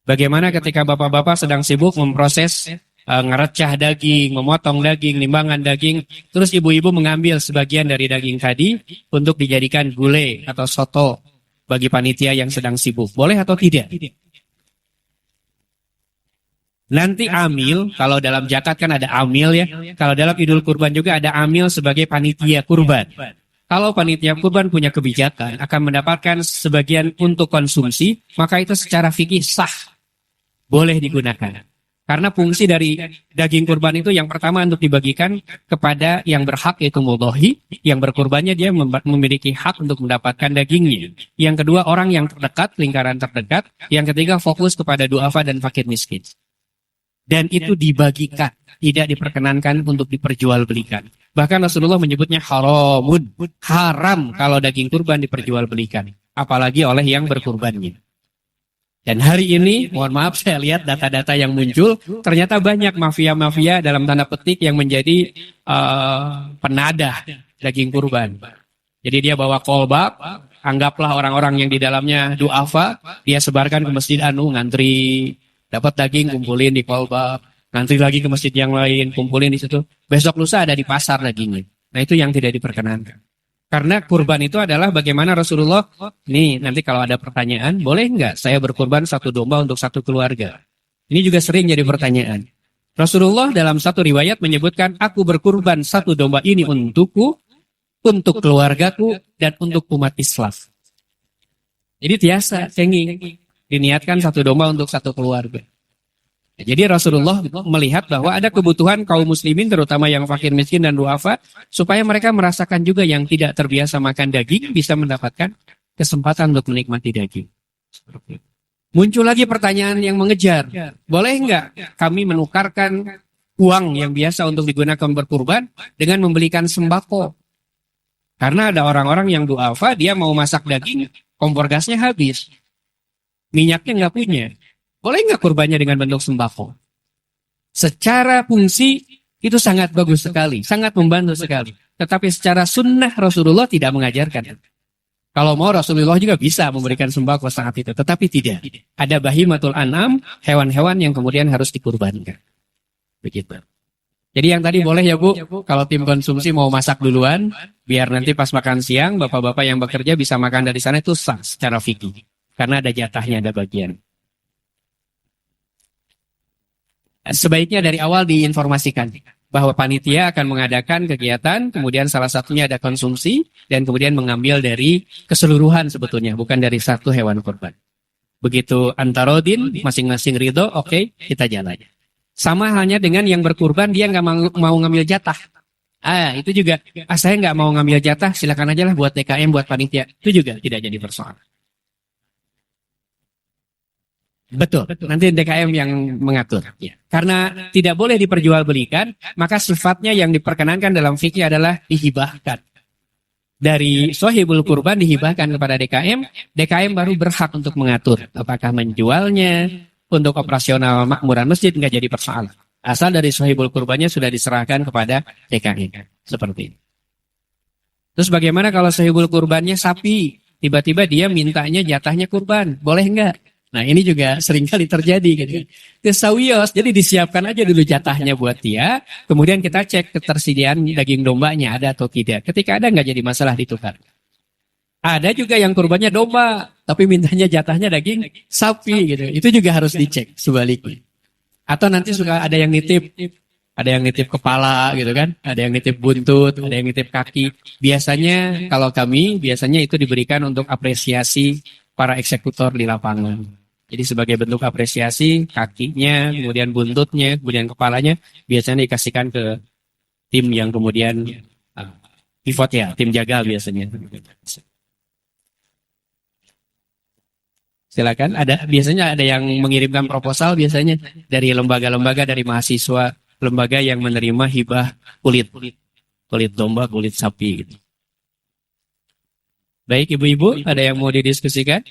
Bagaimana ketika bapak-bapak sedang sibuk memproses ngerecah daging, memotong daging, limbangan daging, terus ibu-ibu mengambil sebagian dari daging tadi untuk dijadikan gulai atau soto bagi panitia yang sedang sibuk. Boleh atau tidak? Nanti amil, kalau dalam zakat kan ada amil ya, kalau dalam Idul Kurban juga ada amil sebagai panitia kurban. Kalau panitia kurban punya kebijakan akan mendapatkan sebagian untuk konsumsi, maka itu secara fikih sah, boleh digunakan. Karena fungsi dari daging kurban itu yang pertama untuk dibagikan kepada yang berhak, yaitu mudhohi. Yang berkurbannya dia memiliki hak untuk mendapatkan dagingnya. Yang kedua orang yang terdekat, lingkaran terdekat. Yang ketiga fokus kepada duafa dan fakir miskin. Dan itu dibagikan, tidak diperkenankan untuk diperjualbelikan. Bahkan Rasulullah menyebutnya haramun, haram kalau daging kurban diperjualbelikan. Apalagi oleh yang berkurbannya. Dan hari ini, mohon maaf saya lihat data-data yang muncul, ternyata banyak mafia-mafia dalam tanda petik yang menjadi penadah daging kurban. Jadi dia bawa kolbak, anggaplah orang-orang yang di dalamnya duafa, dia sebarkan ke masjid ngantri, dapat daging kumpulin di kolbak, ngantri lagi ke masjid yang lain, kumpulin di situ. Besok lusa ada di pasar dagingnya. Nah itu yang tidak diperkenankan. Karena kurban itu adalah bagaimana Rasulullah, nih nanti kalau ada pertanyaan, boleh nggak saya berkurban satu domba untuk satu keluarga? Ini juga sering jadi pertanyaan. Rasulullah dalam satu riwayat menyebutkan, aku berkurban satu domba ini untukku, untuk keluargaku, dan untuk umat Islam. Jadi biasa, cengeng, diniatkan satu domba untuk satu keluarga. Jadi Rasulullah melihat bahwa ada kebutuhan kaum muslimin terutama yang fakir miskin dan duafa supaya mereka merasakan juga yang tidak terbiasa makan daging bisa mendapatkan kesempatan untuk menikmati daging. Muncul lagi pertanyaan yang mengejar. Boleh enggak kami menukarkan uang yang biasa untuk digunakan berkurban dengan membelikan sembako? Karena ada orang-orang yang duafa dia mau masak daging, kompor gasnya habis. Minyaknya enggak punya. Boleh nggak kurbannya dengan bentuk sembako? Secara fungsi itu sangat bagus sekali, sangat membantu sekali. Tetapi secara sunnah Rasulullah tidak mengajarkan. Kalau mau Rasulullah juga bisa memberikan sembako saat itu, tetapi tidak. Ada bahimatul an'am, hewan-hewan yang kemudian harus dikurbankan. Begitu. Jadi yang tadi boleh ya Bu, kalau tim konsumsi mau masak duluan, biar nanti pas makan siang, bapak-bapak yang bekerja bisa makan dari sana, itu sah secara fikih. Karena ada jatahnya, ada bagian. Sebaiknya dari awal diinformasikan bahwa panitia akan mengadakan kegiatan, kemudian salah satunya ada konsumsi, dan kemudian mengambil dari keseluruhan sebetulnya, bukan dari satu hewan kurban. Begitu antarodin, masing-masing ridho, oke, kita jalan. Sama halnya dengan yang berkurban, dia nggak mau ngambil jatah. Itu juga, saya nggak mau ngambil jatah, silakan aja lah buat DKM, buat panitia. Itu juga tidak jadi persoalan. Betul, nanti DKM yang mengatur. Ya. Karena tidak boleh diperjualbelikan, maka sifatnya yang diperkenankan dalam fikih adalah dihibahkan. Dari sohibul kurban dihibahkan kepada DKM, DKM baru berhak untuk mengatur. Apakah menjualnya, untuk operasional makmuran masjid nggak jadi persoalan. Asal dari sohibul kurbannya sudah diserahkan kepada DKM. Seperti itu. Terus bagaimana kalau sohibul kurbannya sapi? Tiba-tiba dia mintanya jatahnya kurban, boleh nggak? Nah ini juga seringkali terjadi gitu. Tesawiyos, jadi disiapkan aja dulu jatahnya buat dia, kemudian kita cek ketersediaan daging dombanya ada atau tidak. Ketika ada nggak jadi masalah ditukar. Ada juga yang kurbannya domba, tapi mintanya jatahnya daging sapi gitu. Itu juga harus dicek sebaliknya. Atau nanti suka ada yang nitip kepala gitu kan, ada yang nitip buntut, ada yang nitip kaki. Biasanya kalau kami biasanya itu diberikan untuk apresiasi para eksekutor di lapangan. Jadi sebagai bentuk apresiasi, kakinya, kemudian buntutnya, kemudian kepalanya, biasanya dikasihkan ke tim yang kemudian pivot ya, tim jagal biasanya. Silakan, biasanya ada yang mengirimkan proposal biasanya dari lembaga-lembaga, dari mahasiswa, lembaga yang menerima hibah kulit domba, kulit sapi gitu. Baik ibu-ibu, ada yang mau didiskusikan?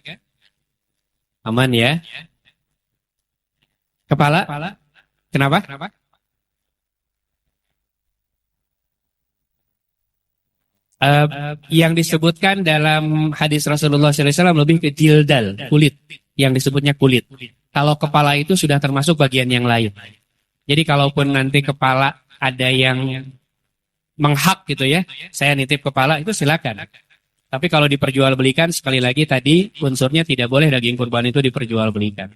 Aman ya? Kepala? Kenapa? Yang disebutkan dalam hadis Rasulullah SAW lebih ke jildal, kulit. Yang disebutnya kulit. Kalau kepala itu sudah termasuk bagian yang lain. Jadi kalaupun nanti kepala ada yang menghak gitu ya, saya nitip kepala itu silakan. Tapi kalau diperjualbelikan, sekali lagi tadi unsurnya tidak boleh daging kurban itu diperjualbelikan.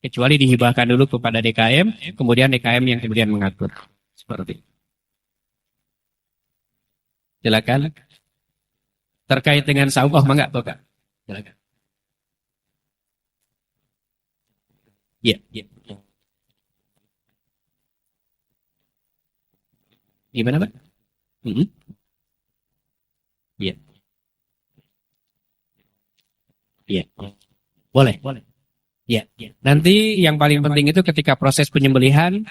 Kecuali dihibahkan dulu kepada DKM, kemudian DKM yang kemudian mengatur. Seperti itu. Silakan. Terkait dengan sawah, enggak, Bapak? Silakan. Iya. Gimana, Pak? Iya. Iya. Boleh. Ya. Nanti yang paling penting itu ketika proses penyembelihan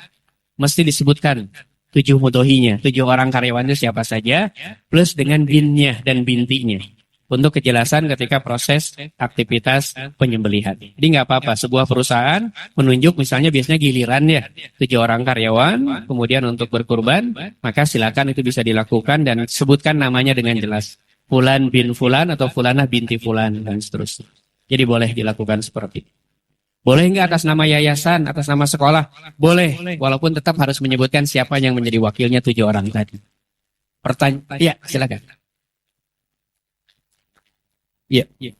mesti disebutkan 7 mudhohinya, 7 orang karyawan itu siapa saja, plus dengan binnya dan bintinya. Untuk kejelasan ketika proses aktivitas penyembelihan. Jadi nggak apa-apa, sebuah perusahaan menunjuk misalnya biasanya giliran ya, 7 orang karyawan, kemudian untuk berkurban, maka silakan itu bisa dilakukan dan sebutkan namanya dengan jelas. Fulan bin Fulan atau Fulanah binti Fulan dan seterusnya. Jadi boleh dilakukan seperti itu. Boleh nggak atas nama yayasan, atas nama sekolah? Boleh, walaupun tetap harus menyebutkan siapa yang menjadi wakilnya 7 orang tadi. Pertanyaan, ya silakan. Iya. Iya.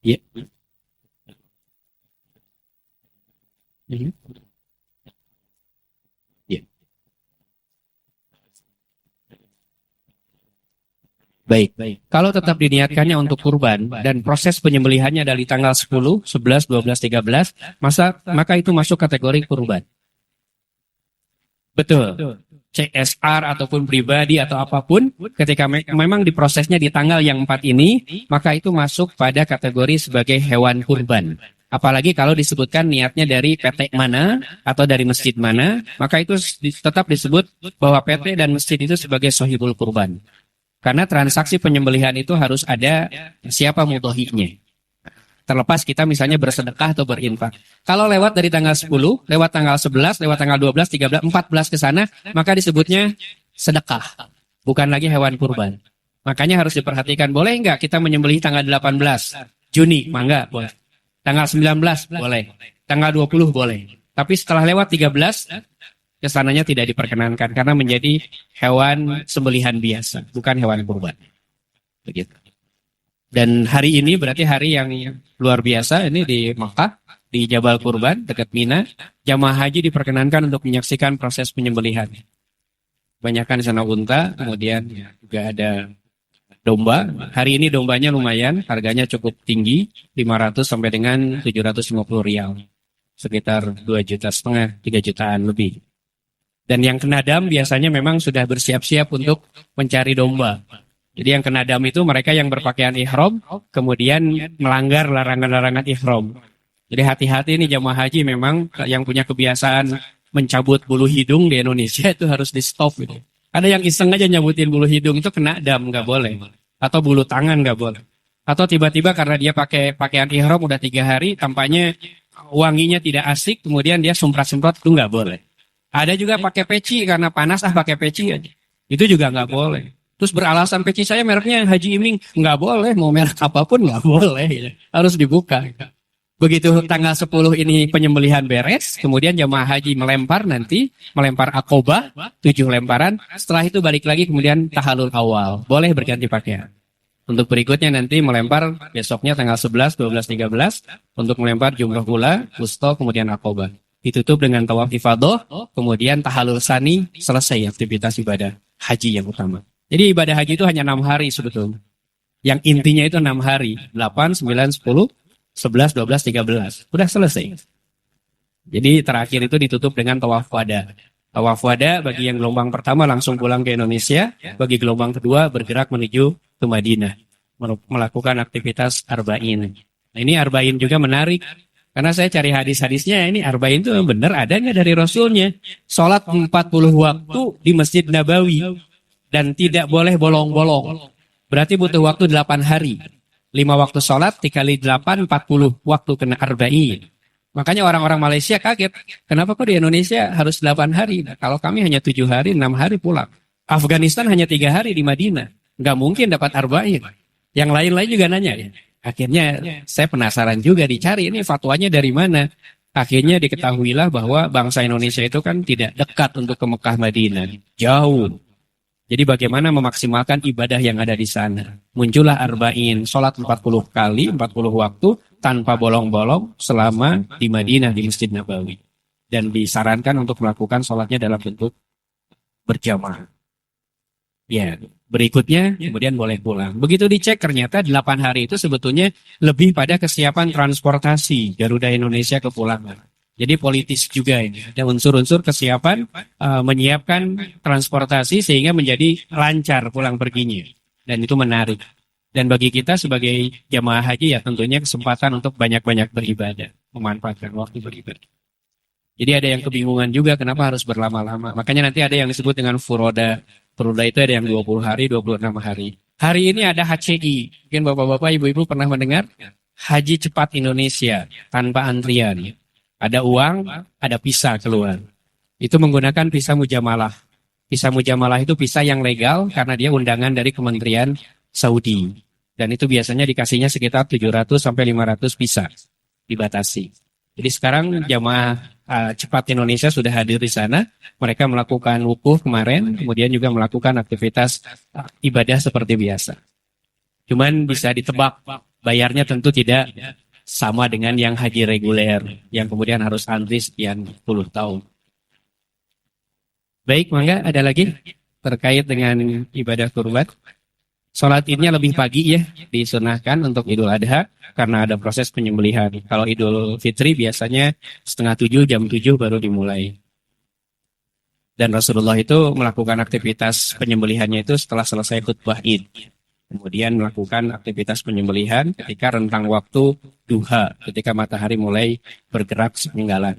Iya. Iya. Baik. Kalau tetap diniatkannya untuk kurban dan proses penyembelihannya dari tanggal 10, 11, 12, 13, maka itu masuk kategori kurban. Betul. CSR ataupun pribadi atau apapun, ketika memang diprosesnya di tanggal yang 4 ini, maka itu masuk pada kategori sebagai hewan kurban. Apalagi kalau disebutkan niatnya dari PT mana atau dari masjid mana, maka itu tetap disebut bahwa PT dan masjid itu sebagai sohibul kurban. Karena transaksi penyembelihan itu harus ada siapa mudhohinya. Terlepas kita misalnya bersedekah atau berinfak. Kalau lewat dari tanggal 10, lewat tanggal 11, lewat tanggal 12, 13, 14 ke sana, maka disebutnya sedekah. Bukan lagi hewan kurban. Makanya harus diperhatikan, boleh enggak kita menyembelih tanggal 18 Juni? Mangga, boleh. Tanggal 19, boleh. Tanggal 20, boleh. Tapi setelah lewat 13, kesananya tidak diperkenankan karena menjadi hewan sembelihan biasa, bukan hewan kurban. Begitu. Dan hari ini berarti hari yang luar biasa, ini di Makkah, di Jabal Kurban, dekat Mina. Jamaah haji diperkenankan untuk menyaksikan proses penyembelihan. Banyakkan di sana unta, kemudian juga ada domba. Hari ini dombanya lumayan, harganya cukup tinggi, 500 sampai dengan 750 rial. Sekitar 2,5 juta, 3 jutaan lebih. Dan yang kena dam biasanya memang sudah bersiap-siap untuk mencari domba. Jadi yang kena dam itu mereka yang berpakaian ihram, kemudian melanggar larangan-larangan ihram. Jadi hati-hati nih jamaah haji memang yang punya kebiasaan mencabut bulu hidung di Indonesia itu harus di stop gitu. Ada yang iseng aja nyabutin bulu hidung itu kena dam, nggak boleh. Atau bulu tangan nggak boleh. Atau tiba-tiba karena dia pakai pakaian ihram udah 3 hari, tampaknya wanginya tidak asik, kemudian dia semprot-semprot, itu nggak boleh. Ada juga pakai peci karena panas pakai peci aja. Itu juga nggak boleh. Terus beralasan peci saya mereknya Haji Iming, nggak boleh, mau merek apapun nggak boleh, gitu. Harus dibuka. Begitu tanggal 10 ini penyembelihan beres, kemudian jamaah haji melempar akobah, 7 lemparan, setelah itu balik lagi kemudian tahalul awal, boleh berganti pakaian. Untuk berikutnya nanti melempar besoknya tanggal 11, 12, 13, untuk melempar jumrah ula, wusta, kemudian akobah. Ditutup dengan tawaf ifadah, kemudian tahalul sani, selesai aktivitas ibadah haji yang utama. Jadi ibadah haji itu hanya 6 hari sebetulnya. Yang intinya itu 6 hari. 8, 9, 10, 11, 12, 13. Sudah selesai. Jadi terakhir itu ditutup dengan tawaf wada. Tawaf wada bagi yang gelombang pertama langsung pulang ke Indonesia. Bagi gelombang kedua bergerak menuju ke Madinah. Melakukan aktivitas arba'in. Nah, ini arba'in juga menarik. Karena saya cari hadis-hadisnya, ini arba'in itu benar ada nggak dari Rasulnya? Sholat 40 waktu di Masjid Nabawi. Dan tidak boleh bolong-bolong. Berarti butuh waktu 8 hari. 5 waktu sholat, dikali 8, 40 waktu kena arba'in. Makanya orang-orang Malaysia kaget. Kenapa kok di Indonesia harus 8 hari? Nah, kalau kami hanya 7 hari, 6 hari pulang. Afghanistan hanya 3 hari di Madinah. Nggak mungkin dapat arba'in. Yang lain-lain juga nanya. Akhirnya saya penasaran juga dicari ini fatwanya dari mana. Akhirnya diketahuilah bahwa bangsa Indonesia itu kan tidak dekat untuk ke Mekah Madinah. Jauh. Jadi bagaimana memaksimalkan ibadah yang ada di sana. Muncullah arba'in, sholat 40 kali, 40 waktu, tanpa bolong-bolong selama di Madinah, di Masjid Nabawi. Dan disarankan untuk melakukan sholatnya dalam bentuk berjamaah. Ya, berikutnya kemudian boleh pulang. Begitu dicek ternyata 8 hari itu sebetulnya lebih pada kesiapan transportasi Garuda Indonesia kepulangan. Jadi politis juga ini. Ada unsur-unsur kesiapan menyiapkan transportasi sehingga menjadi lancar pulang perginya. Dan itu menarik. Dan bagi kita sebagai jamaah haji ya tentunya kesempatan untuk banyak-banyak beribadah. Memanfaatkan waktu beribadah. Jadi ada yang kebingungan juga kenapa harus berlama-lama. Makanya nanti ada yang disebut dengan furoda. Furoda itu ada yang 20 hari, 26 hari. Hari ini ada HCI. Mungkin bapak-bapak, ibu-ibu pernah mendengar? Haji Cepat Indonesia tanpa antrian. Ada uang, ada visa keluar. Itu menggunakan visa mujamalah. Visa mujamalah itu visa yang legal karena dia undangan dari Kementerian Saudi. Dan itu biasanya dikasihnya sekitar 700 sampai 500 visa. Dibatasi. Jadi sekarang jamaah cepat Indonesia sudah hadir di sana. Mereka melakukan wukuf kemarin, kemudian juga melakukan aktivitas ibadah seperti biasa. Cuman bisa ditebak, bayarnya tentu tidak sama dengan yang haji reguler, yang kemudian harus antri sekian puluh tahun. Baik, mangga ada lagi terkait dengan ibadah kurban. Sholat idnya lebih pagi ya, disunahkan untuk Idul Adha, karena ada proses penyembelihan. Kalau Idul Fitri biasanya 6:30, jam 7 baru dimulai. Dan Rasulullah itu melakukan aktivitas penyembelihannya itu setelah selesai khutbah Id. Kemudian melakukan aktivitas penyembelihan ketika rentang waktu duha, ketika matahari mulai bergerak sepeninggalan.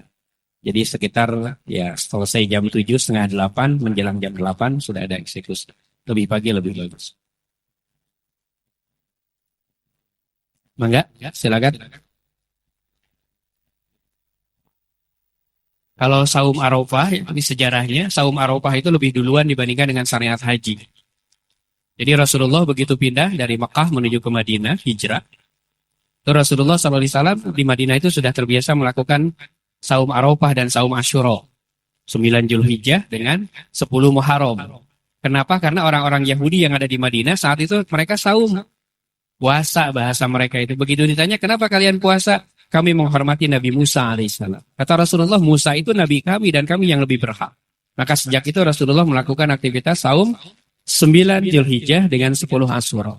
Jadi sekitar ya selesai jam 7, setengah 8, menjelang jam 8 sudah ada eksekusi. Lebih pagi lebih bagus. Mangga, silakan. Kalau saum Arafah, di sejarahnya, saum Arafah itu lebih duluan dibandingkan dengan syariat haji. Jadi Rasulullah begitu pindah dari Mekah menuju ke Madinah, hijrah. Itu Rasulullah SAW di Madinah itu sudah terbiasa melakukan saum Arafah dan saum Asyura. 9 Zulhijjah dengan 10 Muharram. Kenapa? Karena orang-orang Yahudi yang ada di Madinah saat itu mereka saum. Puasa bahasa mereka itu. Begitu ditanya, kenapa kalian puasa? Kami menghormati Nabi Musa alaihissalam. Kata Rasulullah, Musa itu Nabi kami dan kami yang lebih berhak. Maka sejak itu Rasulullah melakukan aktivitas saum 9 Zulhijjah dengan 10 Asyura.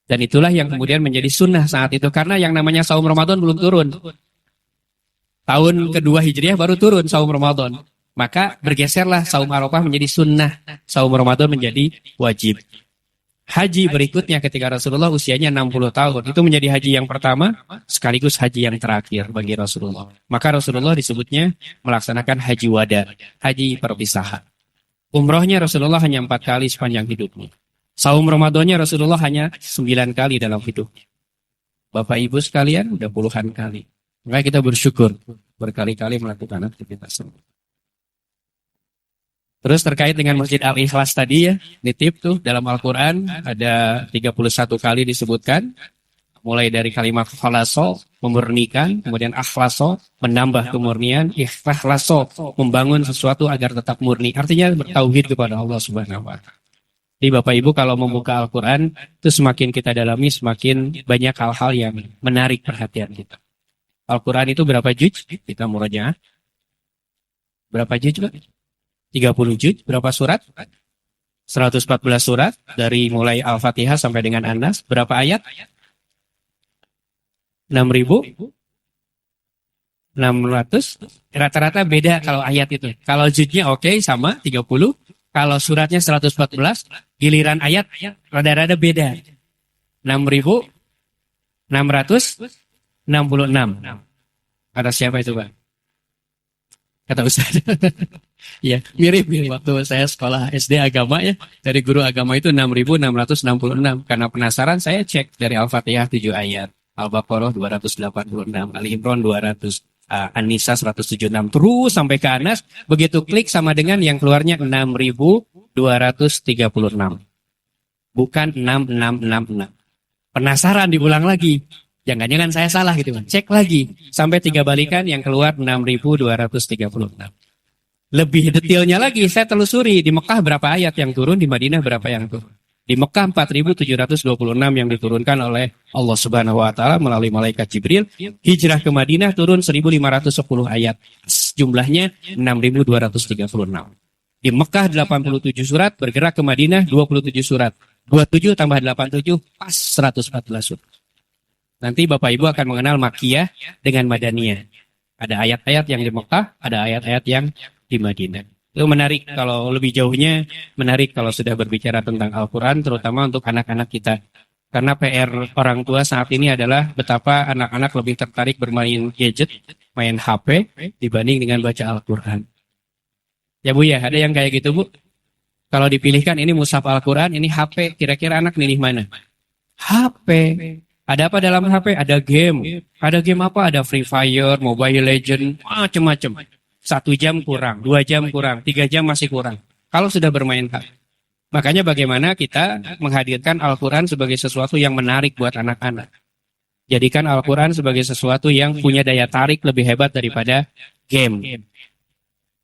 Dan itulah yang kemudian menjadi sunnah saat itu. Karena yang namanya saum Ramadan belum turun. Tahun kedua Hijriah baru turun saum Ramadan. Maka bergeserlah saum Arafah menjadi sunnah. Saum Ramadan menjadi wajib. Haji berikutnya ketika Rasulullah usianya 60 tahun. Itu menjadi haji yang pertama sekaligus haji yang terakhir bagi Rasulullah. Maka Rasulullah disebutnya melaksanakan haji wada. Haji perpisahan. Umrohnya Rasulullah hanya 4 kali sepanjang hidupnya. Saum Ramadannya Rasulullah hanya 9 kali dalam hidupnya. Bapak Ibu sekalian udah puluhan kali. Maka kita bersyukur berkali-kali melakukan aktivitas ini. Terus terkait dengan Masjid Al-Ikhlas tadi ya, nitip tuh dalam Al-Quran ada 31 kali disebutkan. Mulai dari kalimat khalaso, memurnikan, kemudian akhlaso, menambah kemurnian, ikhlaso, membangun sesuatu agar tetap murni. Artinya bertauhid kepada Allah Subhanahu wa Ta'ala. Jadi Bapak Ibu kalau membuka Al-Quran, itu semakin kita dalami, semakin banyak hal-hal yang menarik perhatian kita. Al-Quran itu berapa juz? Kita murajaah. Berapa juz, Pak? 30 juz. Berapa surat? 114 surat. Dari mulai Al-Fatihah sampai dengan An-Nas. Berapa ayat? 6.600. Rata-rata beda kalau ayat itu. Kalau juznya oke, sama 30. Kalau suratnya 114, giliran ayat rada-rada beda. 6.666. Kata siapa itu, Pak? Kata Ustaz. Ya, mirip waktu saya sekolah SD agama ya. Dari guru agama itu 6.666. Karena penasaran saya cek dari Al-Fatihah 7 ayat. Al-Baqarah 286. Al-Imran 200. An-Nisa 176. Terus sampai ke Anas. Begitu klik sama dengan yang keluarnya 6.236. Bukan 6.666. Penasaran diulang lagi. Jangan-jangan saya salah gitu kan. Cek lagi. Sampai 3 balikan yang keluar 6.236. Lebih detailnya lagi saya telusuri. Di Mekah berapa ayat yang turun, di Madinah berapa yang turun. Di Mekah 4.726 yang diturunkan oleh Allah Subhanahu wa Ta'ala melalui malaikat Jibril. Hijrah ke Madinah turun 1.510 ayat. Jumlahnya 6.236. Di Mekah 87 surat, bergerak ke Madinah 27 surat. 27 tambah 87 pas 114 surat. Nanti Bapak Ibu akan mengenal Makkiyah dengan Madaniyah. Ada ayat-ayat yang di Mekah, ada ayat-ayat yang di Madinah. Itu menarik kalau lebih jauhnya, menarik kalau sudah berbicara tentang Al-Quran, terutama untuk anak-anak kita. Karena PR orang tua saat ini adalah betapa anak-anak lebih tertarik bermain gadget, main HP, dibanding dengan baca Al-Quran. Ya Bu ya, ada yang kayak gitu Bu? Kalau dipilihkan ini mushaf Al-Quran, ini HP, kira-kira anak milih mana? HP. Ada apa dalam HP? Ada game. Ada game apa? Ada Free Fire, Mobile Legend, macam-macam. 1 jam kurang, 2 jam kurang, 3 jam masih kurang. Kalau sudah bermain HP. Makanya bagaimana kita menghadirkan Al-Quran sebagai sesuatu yang menarik buat anak-anak. Jadikan Al-Quran sebagai sesuatu yang punya daya tarik lebih hebat daripada game.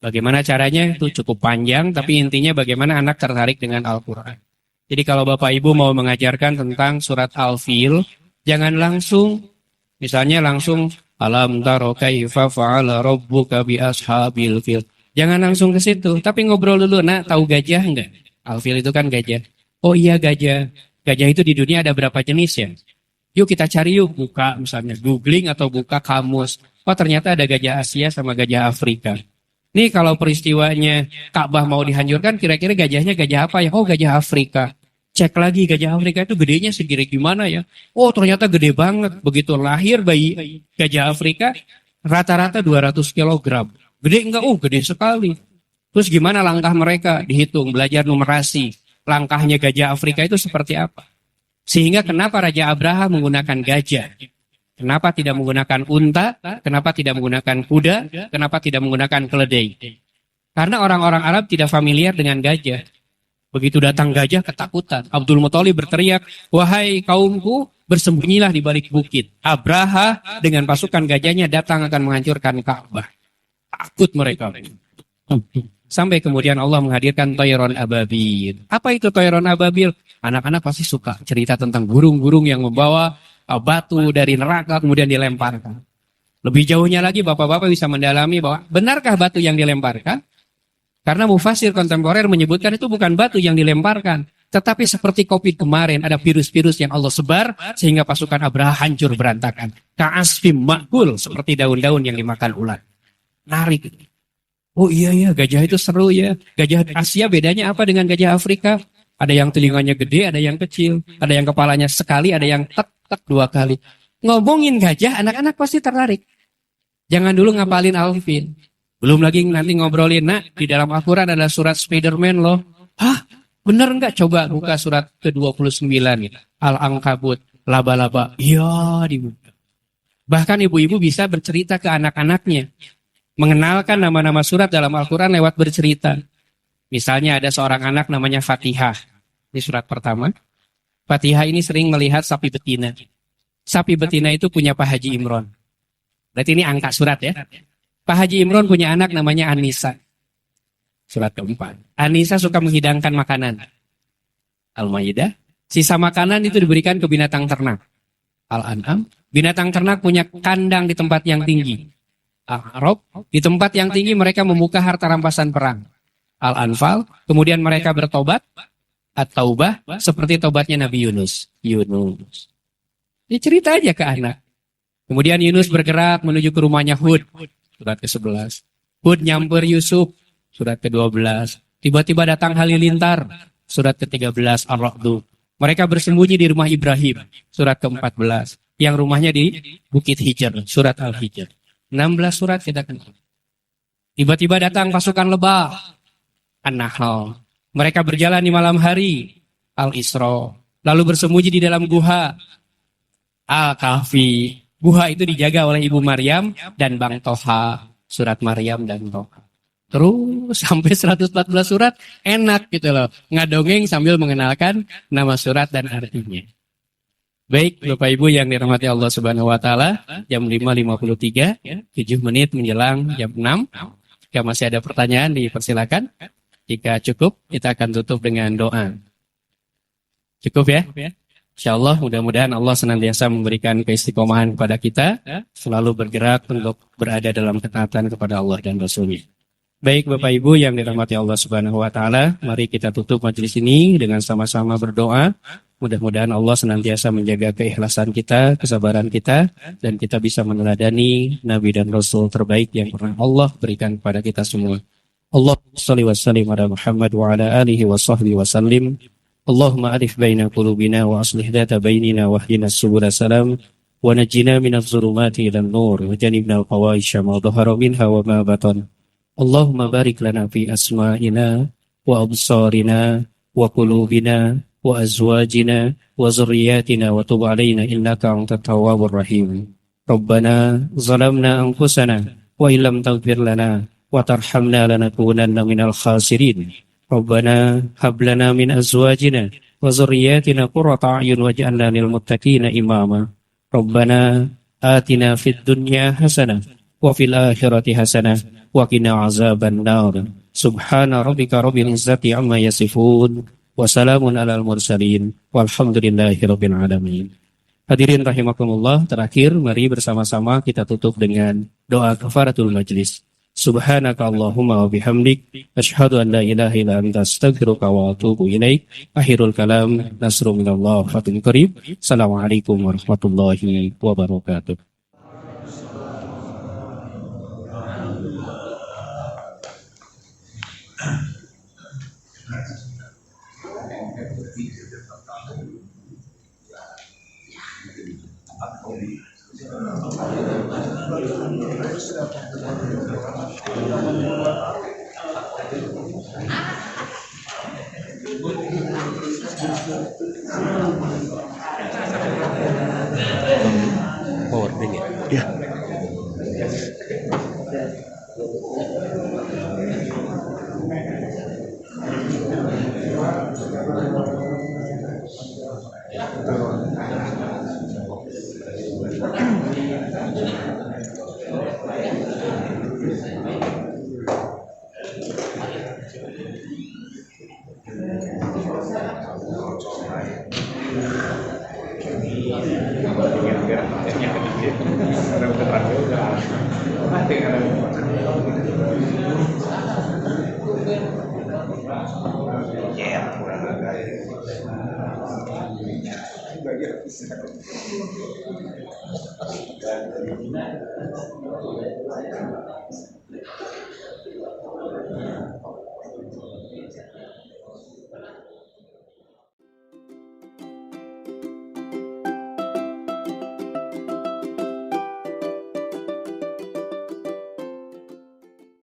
Bagaimana caranya? Itu cukup panjang, tapi intinya bagaimana anak tertarik dengan Al-Quran. Jadi kalau Bapak Ibu mau mengajarkan tentang surat Al-Fil, jangan langsung, misalnya langsung, Alam taro kaifa fa'ala rabbuka bi ashabil fil. Jangan langsung ke situ, tapi ngobrol dulu. Nah, tahu gajah enggak? Al-Fil itu kan gajah. Oh iya gajah. Gajah itu di dunia ada berapa jenis ya? Yuk kita cari yuk, buka misalnya googling atau buka kamus. Oh ternyata ada gajah Asia sama gajah Afrika. Nih kalau peristiwanya Ka'bah mau dihancurkan, kira-kira gajahnya gajah apa ya? Oh gajah Afrika. Cek lagi gajah Afrika itu gedenya segede gimana ya. Oh ternyata gede banget. Begitu lahir bayi gajah Afrika rata-rata 200 kilogram. Gede enggak? Oh gede sekali. Terus gimana langkah mereka? Dihitung, belajar numerasi. Langkahnya gajah Afrika itu seperti apa? Sehingga kenapa Raja Abraham menggunakan gajah? Kenapa tidak menggunakan unta? Kenapa tidak menggunakan kuda? Kenapa tidak menggunakan keledai? Karena orang-orang Arab tidak familiar dengan gajah. Begitu datang gajah ketakutan. Abdul Muthalib berteriak, "Wahai kaumku, bersembunyilah di balik bukit. Abraha dengan pasukan gajahnya datang akan menghancurkan Ka'bah." Takut mereka. Sampai kemudian Allah menghadirkan Thayron Ababil. Apa itu Thayron Ababil? Anak-anak pasti suka cerita tentang burung-burung yang membawa batu dari neraka kemudian dilemparkan. Lebih jauhnya lagi bapak-bapak bisa mendalami bahwa benarkah batu yang dilemparkan? Karena mufasir kontemporer menyebutkan itu bukan batu yang dilemparkan. Tetapi seperti COVID kemarin ada virus-virus yang Allah sebar sehingga pasukan Abraha hancur berantakan. Ka'asfim ma'kul seperti daun-daun yang dimakan ulat. Narik. Oh iya gajah itu seru ya. Gajah Asia bedanya apa dengan gajah Afrika? Ada yang telinganya gede, ada yang kecil. Ada yang kepalanya sekali, ada yang tek-tek 2 kali. Ngomongin gajah, anak-anak pasti tertarik. Jangan dulu ngapalin Alvin. Belum lagi nanti ngobrolin, nak, di dalam Al-Quran ada surat Spider-Man loh. Hah? Bener nggak? Coba buka surat ke-29. Al-Ankabut, laba-laba. Iya, dibuka. Bahkan ibu-ibu bisa bercerita ke anak-anaknya. Mengenalkan nama-nama surat dalam Al-Quran lewat bercerita. Misalnya ada seorang anak namanya Fatihah. Ini surat pertama. Fatihah ini sering melihat sapi betina. Sapi betina itu punya Pak Haji Imron. Berarti ini angka surat ya. Pak Haji Imron punya anak namanya Anissa. Surat keempat. Anissa suka menghidangkan makanan. Al-Maidah. Sisa makanan itu diberikan ke binatang ternak. Al-An'am. Binatang ternak punya kandang di tempat yang tinggi. Al-Arab. Di tempat yang tinggi mereka membuka harta rampasan perang. Al-Anfal. Kemudian mereka bertobat. At-Taubah. Seperti tobatnya Nabi Yunus. Ini cerita aja ke anak. Kemudian Yunus bergerak menuju ke rumahnya Hud. Surat ke-11. Hud nyamper Yusuf. Surat ke-12. Tiba-tiba datang halilintar. Surat ke-13. Ar-Ra'du. Mereka bersembunyi di rumah Ibrahim. Surat ke-14. Yang rumahnya di Bukit Hijr. Surat Al-Hijr. 16 surat kita kenal. Tiba-tiba datang pasukan lebah. An-Nahl. Mereka berjalan di malam hari. Al-Isra. Lalu bersembunyi di dalam guha. Al-Kahfi. Guha itu dijaga oleh Ibu Maryam dan Bang Toha. Surat Maryam dan Toha. Terus sampai 114 surat enak gitu loh. Ngadongeng sambil mengenalkan nama surat dan artinya. Baik Bapak Ibu yang dirahmati Allah Subhanahu wa taala, jam 5.53, 7 menit menjelang jam 6. Jika masih ada pertanyaan dipersilakan. Jika cukup, kita akan tutup dengan doa. Cukup ya? InsyaAllah mudah-mudahan Allah senantiasa memberikan keistiqomahan kepada kita, selalu bergerak untuk berada dalam ketaatan kepada Allah dan Rasul-Nya. Baik Bapak Ibu yang dirahmati Allah Subhanahu wa taala, mari kita tutup majelis ini dengan sama-sama berdoa. Mudah-mudahan Allah senantiasa menjaga keikhlasan kita, kesabaran kita, dan kita bisa meneladani Nabi dan Rasul terbaik yang pernah Allah berikan kepada kita semua. Allahumma shalli wa sallim ala Muhammad wa ala alihi wa sahbihi wa sallim. Allahumma alif baina qulubina wa aslih dhata bainina wa hdina subula salam wa najjina minadh dhulumati ilan nur wa janibna al-fawahisha ma dhahara minha wa ma batan. Allahumma barik lana fi asma'ina wa absarina wa qulubina wa azwajina wa zurriyatina wa tub alaina innaka antat tawwabur rahim. Rabbana zalamna anfusana wa illam taghfir lana wa tarhamna lanakunanna minal khasirin. Rabbana hab lana min azwajina wa zurriyyatina qurrata a'yun waj'alna lil muttaqina imama. Rabbana atina fid dunya hasanah wa fil akhirati hasanah wa qina azaban nar. Subhana rabbika rabbil izzati amma yasifun wa salamun alal mursalin walhamdulillahi rabbil alamin. Hadirin rahimakumullah, terakhir mari bersama-sama kita tutup dengan doa kafaratul majlis. Subhanaka Allahumma wa bihamdik asyhadu an la ilaha illa anta astaghfiruka wa atubu ilaik. Akhirul kalam, nasrun minallah fathun qarib. Assalamualaikum warahmatullahi wabarakatuh. Power bank ya? Ya.